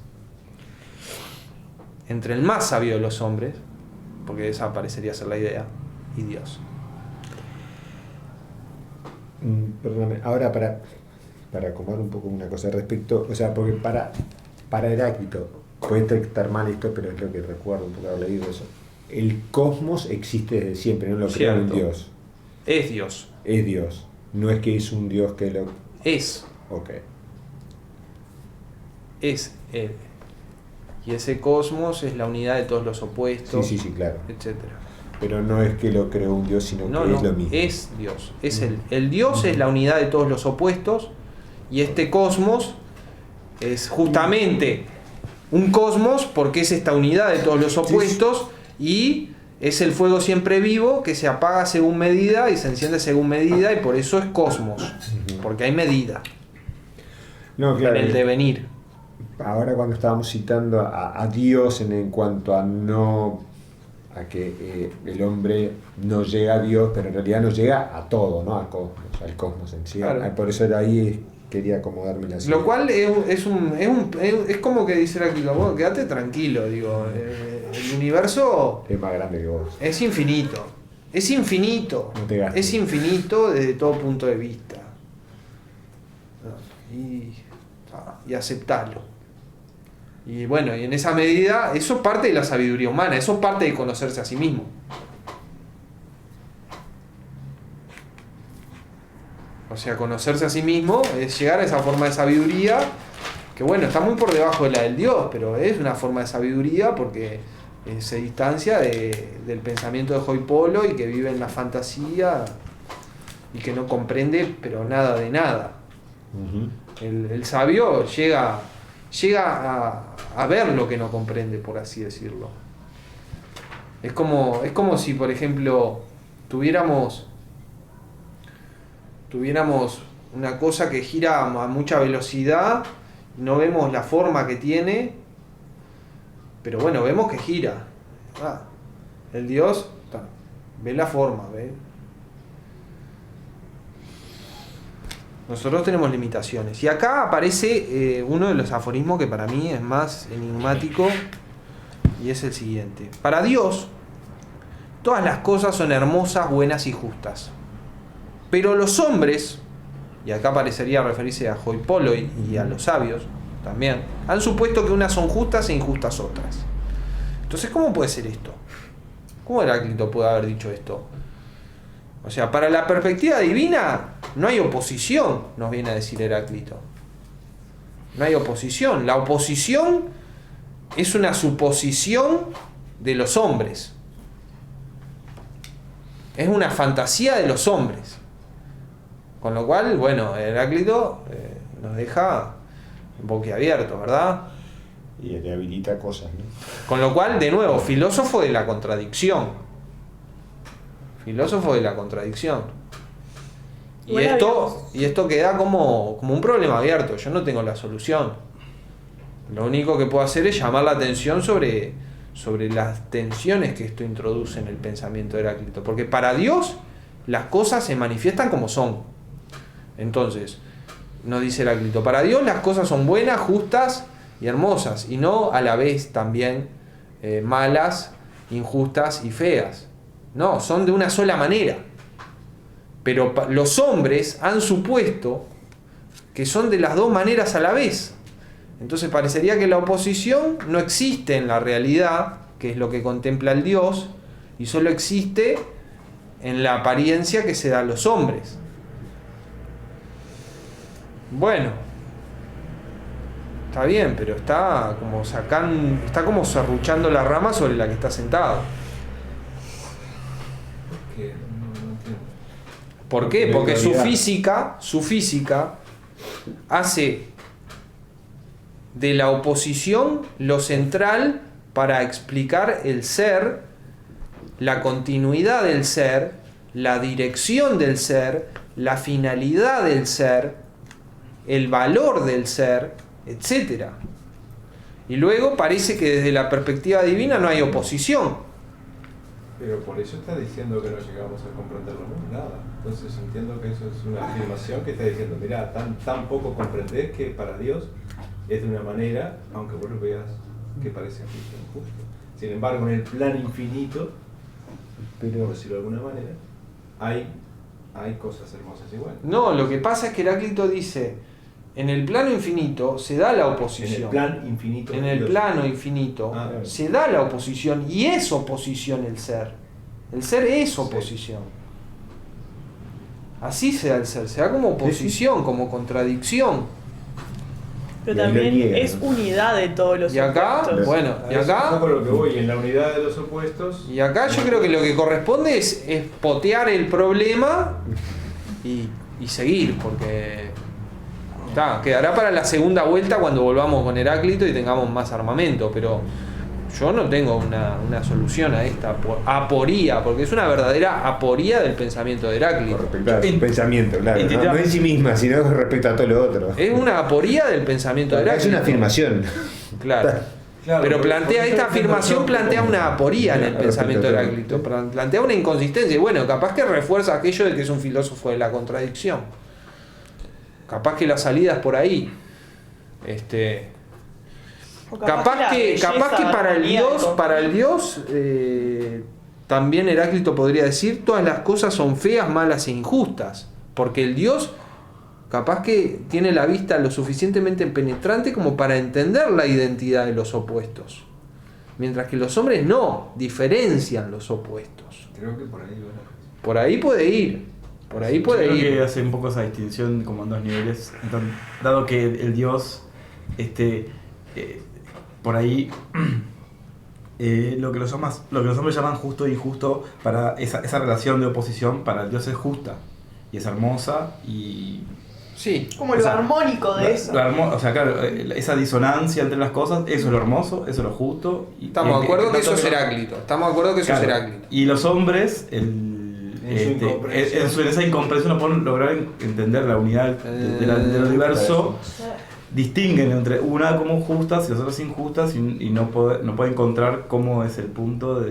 Entre el más sabio de los hombres. Porque esa parecería ser la idea. Y Dios. Perdóname. Ahora para acomodar un poco una cosa respecto. O sea, porque para Heráclito, puede estar mal esto, pero es lo que recuerdo un poco haber leído eso. El cosmos existe desde siempre, no lo crea un Dios. Es Dios. Es Dios. No es que es un Dios que lo... Es. Ok. Es Él. Y ese cosmos es la unidad de todos los opuestos. Sí, claro. Etcétera. Pero no es que lo creó un Dios, sino que es lo mismo. Es Dios. Es el Dios es la unidad de todos los opuestos. Y este cosmos es justamente un cosmos porque es esta unidad de todos los opuestos. Y es el fuego siempre vivo que se apaga según medida y se enciende según medida, y por eso es cosmos, porque hay medida no, claro, en el devenir. Ahora cuando estábamos citando a Dios en cuanto a que el hombre no llega a Dios, pero en realidad no llega a todo, ¿no? Al cosmos en sí. Claro. Por eso de ahí quería acomodarme la Lo cual es como que dice aquí, bueno, quédate tranquilo, digo, el universo es más grande que vos. Es infinito. Es infinito. No te gastes. Es infinito desde todo punto de vista. Y aceptarlo. Y bueno, y en esa medida, eso es parte de la sabiduría humana, eso es parte de conocerse a sí mismo. O sea, conocerse a sí mismo es llegar a esa forma de sabiduría que bueno, está muy por debajo de la del Dios, pero es una forma de sabiduría porque se distancia del pensamiento de Hoipolo y que vive en la fantasía y que no comprende pero nada de nada. El sabio llega a ver lo que no comprende, por así decirlo. Es como si, por ejemplo, tuviéramos una cosa que gira a mucha velocidad y no vemos la forma que tiene, pero bueno, vemos que gira. El Dios ve la forma, ¿ve? Nosotros tenemos limitaciones. Y acá aparece uno de los aforismos que para mí es más enigmático, y es el siguiente. Para Dios, todas las cosas son hermosas, buenas y justas. Pero los hombres, y acá parecería referirse a Hoipolo y a los sabios también, han supuesto que unas son justas e injustas otras. Entonces, ¿cómo puede ser esto? ¿Cómo Heráclito puede haber dicho esto? O sea, para la perspectiva divina no hay oposición, nos viene a decir Heráclito. No hay oposición. La oposición es una suposición de los hombres. Es una fantasía de los hombres. Con lo cual, bueno, Heráclito nos deja boquiabiertos, ¿verdad? Y le habilita cosas, ¿no? Con lo cual, de nuevo, filósofo de la contradicción. Filósofo de la contradicción. Y esto queda como un problema abierto. Yo no tengo la solución. Lo único que puedo hacer es llamar la atención sobre las tensiones que esto introduce en el pensamiento de Heráclito. Porque para Dios las cosas se manifiestan como son. Entonces, nos dice Heráclito, para Dios las cosas son buenas, justas y hermosas, y no a la vez también malas, injustas y feas. No, son de una sola manera. Pero los hombres han supuesto que son de las dos maneras a la vez. Entonces parecería que la oposición no existe en la realidad, que es lo que contempla el Dios, y solo existe en la apariencia que se da a los hombres. Bueno, está bien, pero está como serruchando la rama sobre la que está sentado. Que no entiendo. ¿Por qué? Porque su física hace de la oposición lo central para explicar el ser, la continuidad del ser, la dirección del ser, la finalidad del ser, el valor del ser, etc. Y luego parece que desde la perspectiva divina no hay oposición. Pero por eso está diciendo que no llegamos a comprenderlo, ¿no? Nada. Entonces entiendo que eso es una afirmación que está diciendo, mirá, tan poco comprendés que para Dios es de una manera, aunque vos lo veas que parece injusto. Sin embargo, en el plan infinito, por decirlo de alguna manera, hay cosas hermosas igual. No, lo que pasa es que Heráclito dice, en el plano infinito se da la oposición. En el plan infinito. En el plano infinito se da la oposición, y es oposición el ser. El ser es oposición. Así se da el ser, se da como oposición, como contradicción. Pero también es unidad de todos los Y acá, opuestos. bueno, y acá... Es un poco lo que voy, en la unidad de los opuestos... Y acá yo creo que lo que corresponde es potear el problema y seguir, porque quedará para la segunda vuelta cuando volvamos con Heráclito y tengamos más armamento, pero yo no tengo una solución a esta aporía, porque es una verdadera aporía del pensamiento de Heráclito. Con respecto a su pensamiento, claro. No en sí misma, sino respecto a todo lo otro. Es una aporía del pensamiento de Heráclito. Es una afirmación. Claro. Claro, Pero plantea esta afirmación, plantea una aporía en el Claro, pensamiento de respecto a Heráclito, plantea una inconsistencia. Y bueno, capaz que refuerza aquello de que es un filósofo de la contradicción. Capaz que la salida es por ahí. O Capaz que para el Dios también Heráclito podría decir todas las cosas son feas, malas e injustas. Porque el Dios capaz que tiene la vista lo suficientemente penetrante como para entender la identidad de los opuestos. Mientras que los hombres no, diferencian los opuestos. Creo que por ahí va la cosa. Por ahí puede ir. Por ahí puede Creo ir. que hace un poco esa distinción como en dos niveles. Entonces, dado que el Dios por ahí lo que los hombres llaman justo e injusto, para esa relación de oposición para el Dios es justa y es hermosa y Sí. Como lo armónico de eso. o sea, claro, esa disonancia entre las cosas, eso es lo hermoso, eso es lo justo. Estamos de acuerdo que eso es tanto Heráclito. Estamos de acuerdo que eso es claro, Heráclito. y los hombres, En su incomprensión. en esa incomprensión no pueden lograr entender la unidad del universo. Distinguen entre una como justas y las otras injustas y no puede encontrar cómo es el punto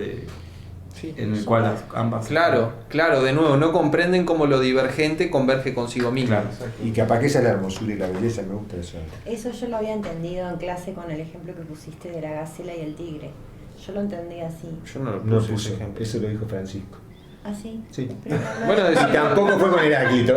Sí. en el cual ambas... Claro, de nuevo, no comprenden cómo lo divergente converge consigo mismo. Claro. Y capaz que esa es la hermosura y la belleza, me gusta eso. Eso yo lo había entendido en clase con el ejemplo que pusiste de la gacela y el tigre. Yo lo entendí así. Yo no lo No puse ese puso, ejemplo. eso lo dijo Francisco. ¿Así? Sí. Pero no- Bueno, Y tampoco fue con Heráclito.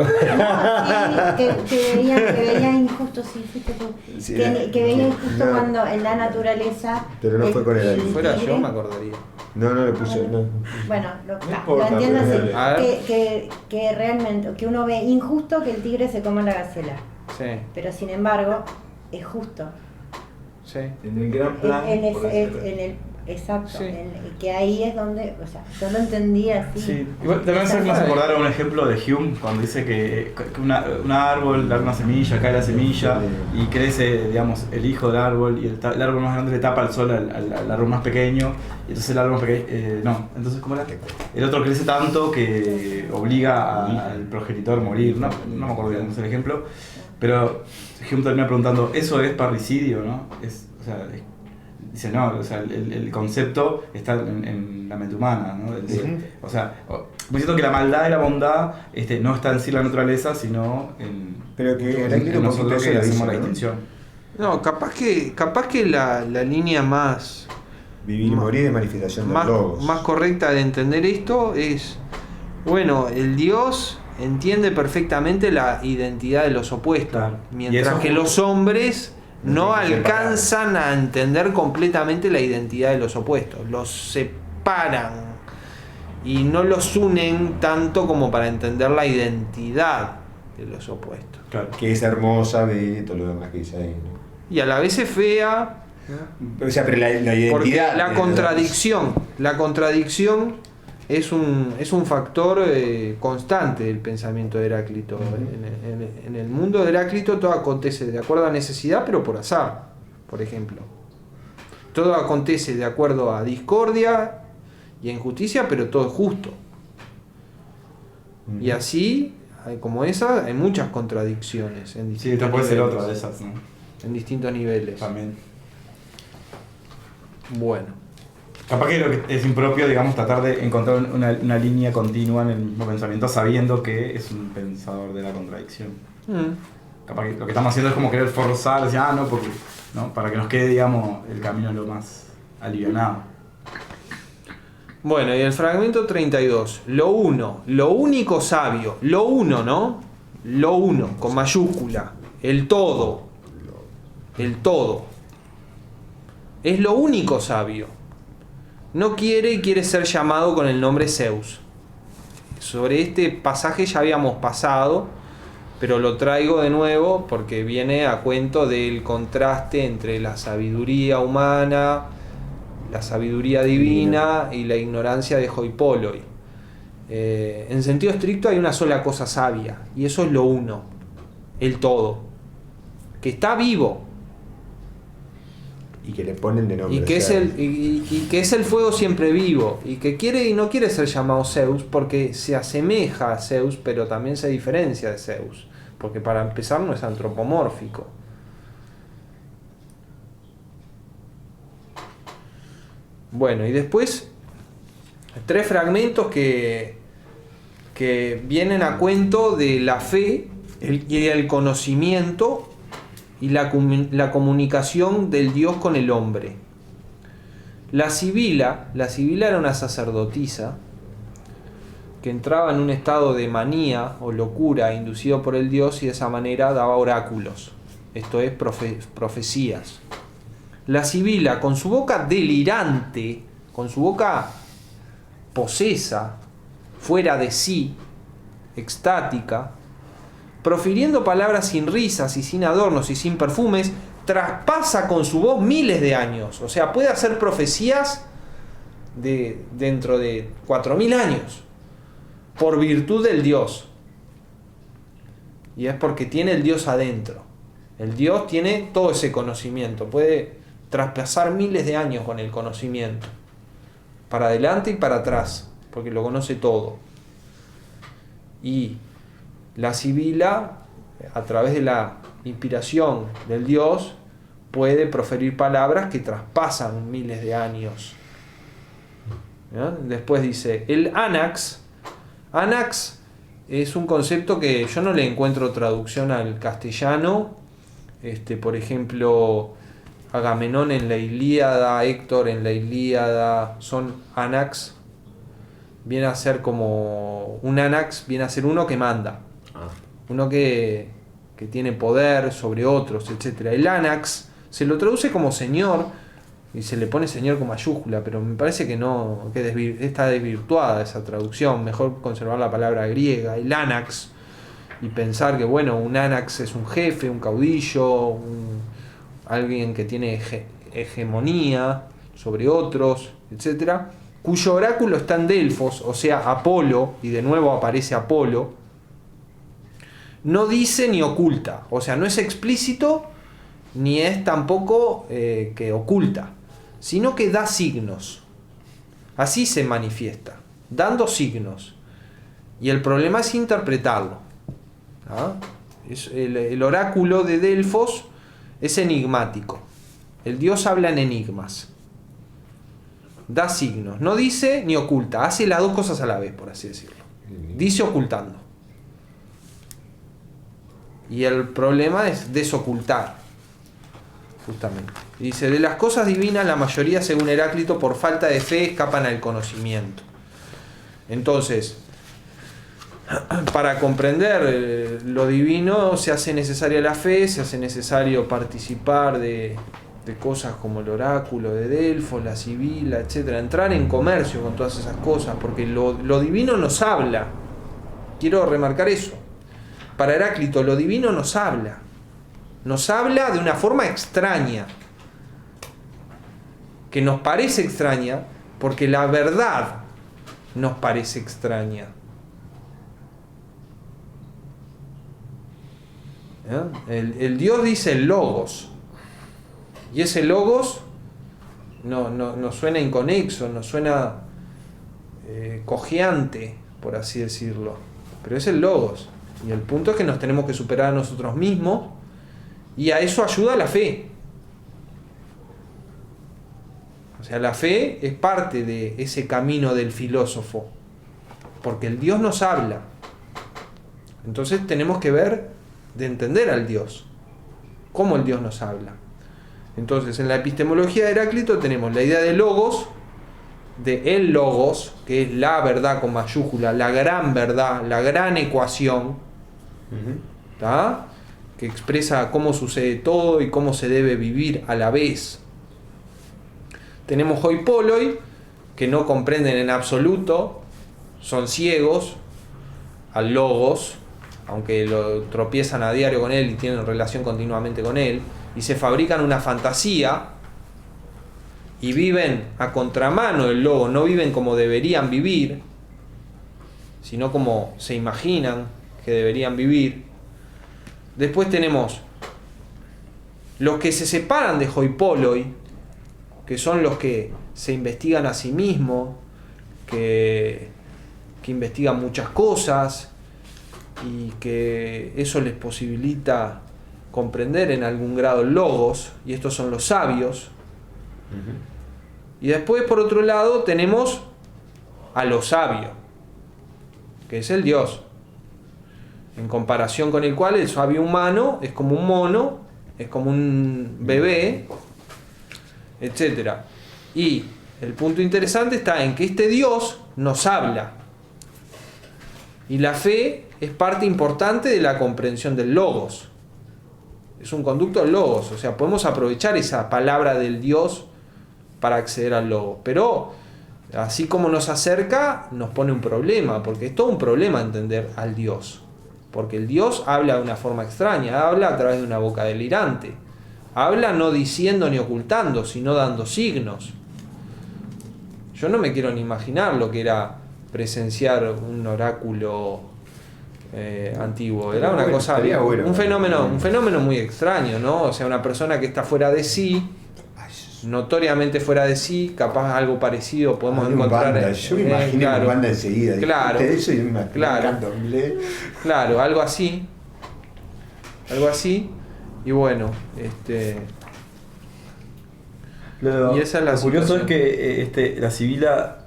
Sí, que veía injusto, sí, fuiste tú. Sí, que veía injusto no. cuando en la naturaleza. Pero no fue con el Si fuera tigre- yo me acordaría. No lo puse, no. Bueno, lo importa, entiendo pero así. dale. A ver. Que realmente, que uno ve injusto que el tigre se coma la gacela. Sí, Pero sin embargo, es justo. sí. En el gran plan. por decirlo. Exacto. Sí. Que ahí es donde, o sea, yo lo entendí así. Sí. Igual también me hace acordar a un ejemplo de Hume cuando dice que un árbol da una semilla, cae la semilla y crece, digamos, el hijo del árbol y el árbol más grande le tapa el sol al árbol más pequeño y entonces el árbol más pequeño, entonces ¿cómo era? El otro crece tanto que obliga al progenitor a morir, no me acuerdo bien el ejemplo, pero Hume termina preguntando, ¿eso es parricidio, no? Dice, no, o sea, el concepto está en la mente humana, ¿no? O sea, diciendo que la maldad y la bondad no está en sí la naturaleza, sino en, Pero que en Heráclito nosotros que lo hacemos dice, la ¿no? distinción. No, capaz que la línea más Vivir y morir es manifestación de más, logos. más correcta de entender esto es, bueno, el Dios entiende perfectamente la identidad de los opuestos, Claro. Y mientras eso que justo- los hombres no Tienen que alcanzan a entender completamente la identidad de los opuestos, los separan y no los unen tanto como para entender la identidad de los opuestos. Claro. Que es hermosa, de todo lo demás que dice ahí, ¿no? Y a la vez es fea, O sea, pero la identidad. porque la de los- contradicción es un factor constante del pensamiento de Heráclito. En el mundo de Heráclito todo acontece de acuerdo a necesidad, pero por azar, por ejemplo. Todo acontece de acuerdo a discordia y a injusticia, pero todo es justo. Y así, como esa, hay muchas contradicciones en Sí, distintos esta puede ser niveles. otra de esas, ¿no? En distintos niveles. También. Bueno. Capaz que lo que es impropio, digamos, tratar de encontrar una línea continua en el mismo pensamiento sabiendo que es un pensador de la contradicción. Capaz que lo que estamos haciendo es como querer forzar, decir, ¿no? Para que nos quede, digamos, el camino lo más alivianado. Bueno, y el fragmento 32. Lo único sabio, lo uno, ¿no? Lo uno, con mayúscula. El todo. Es lo único sabio. No quiere ser llamado con el nombre Zeus. Sobre este pasaje ya habíamos pasado, pero lo traigo de nuevo porque viene a cuento del contraste entre la sabiduría humana, la sabiduría divina y la ignorancia de Hoipoloi. En sentido estricto hay una sola cosa sabia, y eso es lo uno, el todo, que está vivo. Y que le ponen de nombre. Y que, o sea, y que es el fuego siempre vivo, y que quiere y no quiere ser llamado Zeus porque se asemeja a Zeus, pero también se diferencia de Zeus, porque para empezar no es antropomórfico. Bueno, y después 3 fragmentos que vienen a cuento de la fe y el conocimiento y la comunicación del Dios con el hombre. La Sibila era una sacerdotisa que entraba en un estado de manía o locura inducido por el Dios y de esa manera daba oráculos, esto es profecías. La Sibila, con su boca delirante, con su boca posesa, fuera de sí, extática, profiriendo palabras sin risas y sin adornos y sin perfumes, traspasa con su voz miles de años. O sea, puede hacer profecías dentro de 4000 años por virtud del Dios. Y es porque tiene el Dios adentro. El Dios tiene todo ese conocimiento, puede traspasar miles de años con el conocimiento, para adelante y para atrás, porque lo conoce todo. Y la sibila, a través de la inspiración del Dios, puede proferir palabras que traspasan miles de años. ¿Ya? Después dice, el Anax es un concepto que yo no le encuentro traducción al castellano. Por ejemplo, Agamenón en la Ilíada, Héctor en la Ilíada, son Anax. Viene a ser como un Anax, viene a ser uno que manda, uno que tiene poder sobre otros, etc. El Anax se lo traduce como señor y se le pone señor con mayúscula, pero me parece que no, que está desvirtuada esa traducción. Mejor conservar la palabra griega, el Anax, y pensar que bueno, un Anax es un jefe, un caudillo, alguien que tiene hegemonía sobre otros, etc., cuyo oráculo está en Delfos, o sea, Apolo, y de nuevo aparece Apolo. No dice ni oculta, o sea, no es explícito ni es tampoco que oculta, sino que da signos. Así se manifiesta, dando signos. Y el problema es interpretarlo. ¿Ah? El oráculo de Delfos es enigmático. El Dios habla en enigmas. Da signos. No dice ni oculta. Hace las dos cosas a la vez, por así decirlo. Dice ocultando. Y el problema es desocultar. Justamente. Dice, de las cosas divinas la mayoría, según Heráclito, por falta de fe escapan al conocimiento. Entonces, para comprender lo divino se hace necesaria la fe, se hace necesario participar de cosas como el oráculo de Delfos, la sibila, etc. Entrar en comercio con todas esas cosas, porque lo divino nos habla. Quiero remarcar eso. Para Heráclito, lo divino nos habla. Nos habla de una forma extraña, que nos parece extraña, porque la verdad nos parece extraña. El Dios dice el logos, y ese logos no suena inconexo, no suena cojeante, por así decirlo, pero es el logos, y el punto es que nos tenemos que superar a nosotros mismos, y a eso ayuda la fe. O sea, la fe es parte de ese camino del filósofo, porque el Dios nos habla. Entonces tenemos que ver de entender al Dios, cómo el Dios nos habla. Entonces, en la epistemología de Heráclito tenemos la idea de logos, de el logos, que es la verdad con mayúscula, la gran verdad, la gran ecuación, ¿tá? Que expresa cómo sucede todo y cómo se debe vivir a la vez. Tenemos hoi polloi, que no comprenden en absoluto, son ciegos al logos, aunque lo tropiezan a diario con él y tienen relación continuamente con él, y se fabrican una fantasía y viven a contramano del logos, no viven como deberían vivir, sino como se imaginan que deberían vivir. Después tenemos los que se separan de hoi polloi, que son los que se investigan a sí mismos, que investigan muchas cosas y que eso les posibilita comprender en algún grado el logos, y estos son los sabios. Y después, por otro lado, tenemos a lo sabio, que es el Dios, en comparación con el cual el sabio humano es como un mono, es como un bebé, etc. Y el punto interesante está en que este Dios nos habla, y la fe es parte importante de la comprensión del logos. Es un conducto del logos, o sea, podemos aprovechar esa palabra del Dios para acceder al logos, pero así como nos acerca, nos pone un problema, porque es todo un problema entender al Dios, porque el Dios habla de una forma extraña, habla a través de una boca delirante, habla no diciendo ni ocultando, sino dando signos. Yo no me quiero ni imaginar lo que era presenciar un oráculo antiguo. Era una cosa, un fenómeno muy extraño, ¿no? O sea, una persona que está fuera de sí, notoriamente fuera de sí, capaz algo parecido podemos encontrar. Yo me imagino una banda enseguida. Claro, eso y me imagino claro, algo así. Y bueno, Lo y esa es la curioso situación. es que la Sibila,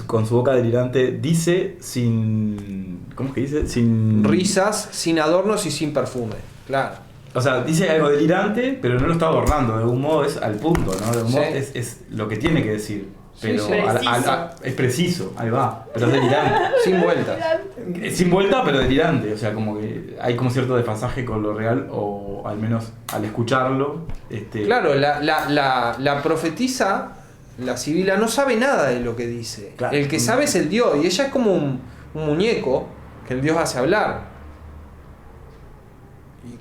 con su boca delirante, dice sin... ¿Cómo es que dice? Sin risas, sin adornos y sin perfume. Claro. O sea, dice algo delirante, pero no lo está borrando. De algún modo es al punto, ¿no? De algún modo Sí. es lo que tiene que decir. Pero Sí, es preciso, ahí va. Pero es delirante. Sin vueltas. Sin vuelta, pero delirante. O sea, como que hay como cierto desfasaje con lo real, o al menos al escucharlo. Claro, la profetisa, la Sibila, no sabe nada de lo que dice. Claro. El que sabe es el Dios, y ella es como un muñeco que el Dios hace hablar.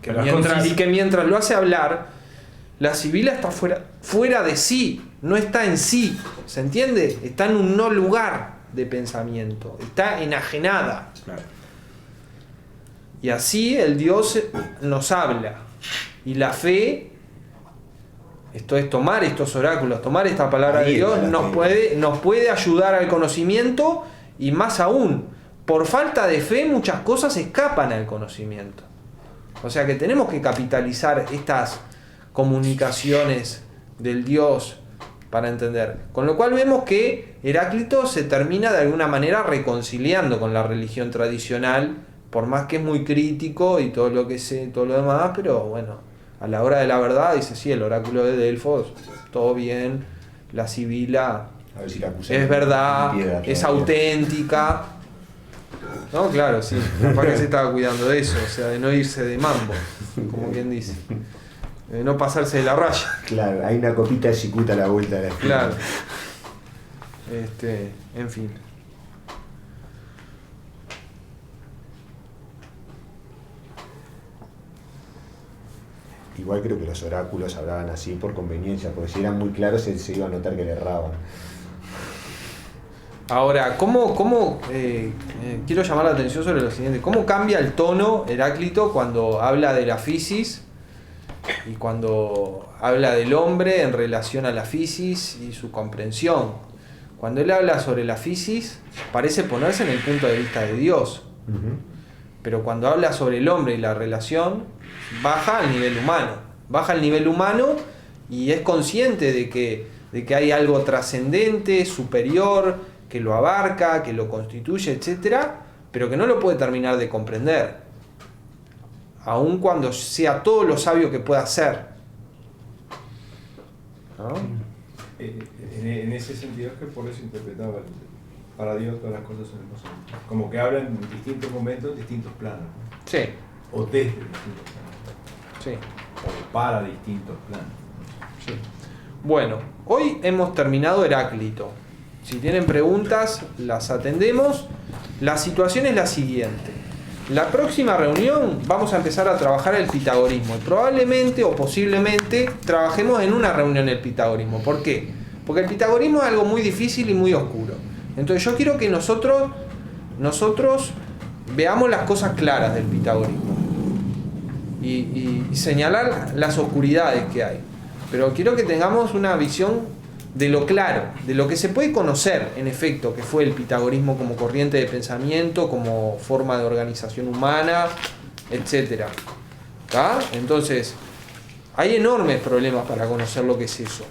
Pero es concisa. Y que mientras lo hace hablar, la Sibila está fuera de sí, no está en sí, ¿se entiende? Está en un no lugar de pensamiento, está enajenada. Claro. Y así el Dios nos habla. Y la fe, esto es tomar estos oráculos, tomar esta palabra de Ahí Dios, está la fe. nos puede ayudar al conocimiento, y más aún, por falta de fe muchas cosas escapan al conocimiento. O sea que tenemos que capitalizar estas comunicaciones del Dios para entender. Con lo cual vemos que Heráclito se termina de alguna manera reconciliando con la religión tradicional, por más que es muy crítico y todo lo que sé, todo lo demás, pero bueno, a la hora de la verdad dice, sí, el oráculo de Delfos, todo bien, la Sibila A ver si la acusan es verdad, de piedra es todavía. auténtica. No, claro, sí, capaz que se estaba cuidando de eso, o sea, de no irse de mambo, como quien dice. De no pasarse de la raya. Claro, hay una copita de cicuta a la vuelta de la esquina. Claro. En fin. Igual creo que los oráculos hablaban así por conveniencia, porque si eran muy claros se iba a notar que le erraban. Ahora, quiero llamar la atención sobre lo siguiente. ¿Cómo cambia el tono Heráclito cuando habla de la fisis y cuando habla del hombre en relación a la fisis y su comprensión? Cuando él habla sobre la fisis, parece ponerse en el punto de vista de Dios. Pero cuando habla sobre el hombre y la relación, baja al nivel humano. Baja al nivel humano y es consciente de que hay algo trascendente, superior, que lo abarca, que lo constituye, etcétera, pero que no lo puede terminar de comprender, aun cuando sea todo lo sabio que pueda ser. ¿No? En ese sentido es que por eso interpretaba para Dios todas las cosas son imposibles. Como que hablan en distintos momentos, distintos planos, ¿no? Sí, O desde distintos planos, sí, o para distintos planos. sí. Bueno, hoy hemos terminado Heráclito. Si tienen preguntas, las atendemos. La situación es la siguiente. La próxima reunión vamos a empezar a trabajar el pitagorismo. Y probablemente o posiblemente trabajemos en una reunión el pitagorismo. ¿Por qué? Porque el pitagorismo es algo muy difícil y muy oscuro. Entonces yo quiero que nosotros veamos las cosas claras del pitagorismo. Y señalar las oscuridades que hay. Pero quiero que tengamos una visión de lo claro, de lo que se puede conocer, en efecto, que fue el pitagorismo como corriente de pensamiento, como forma de organización humana, etc. ¿Tá? Entonces, hay enormes problemas para conocer lo que es eso.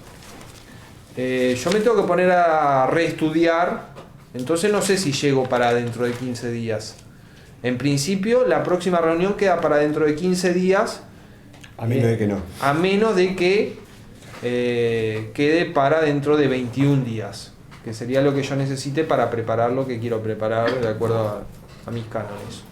Yo me tengo que poner a reestudiar, entonces no sé si llego para dentro de 15 días. En principio, la próxima reunión queda para dentro de 15 días. A menos de que no. A menos de que quede para dentro de 21 días, que sería lo que yo necesite para preparar lo que quiero preparar de acuerdo a mis cánones.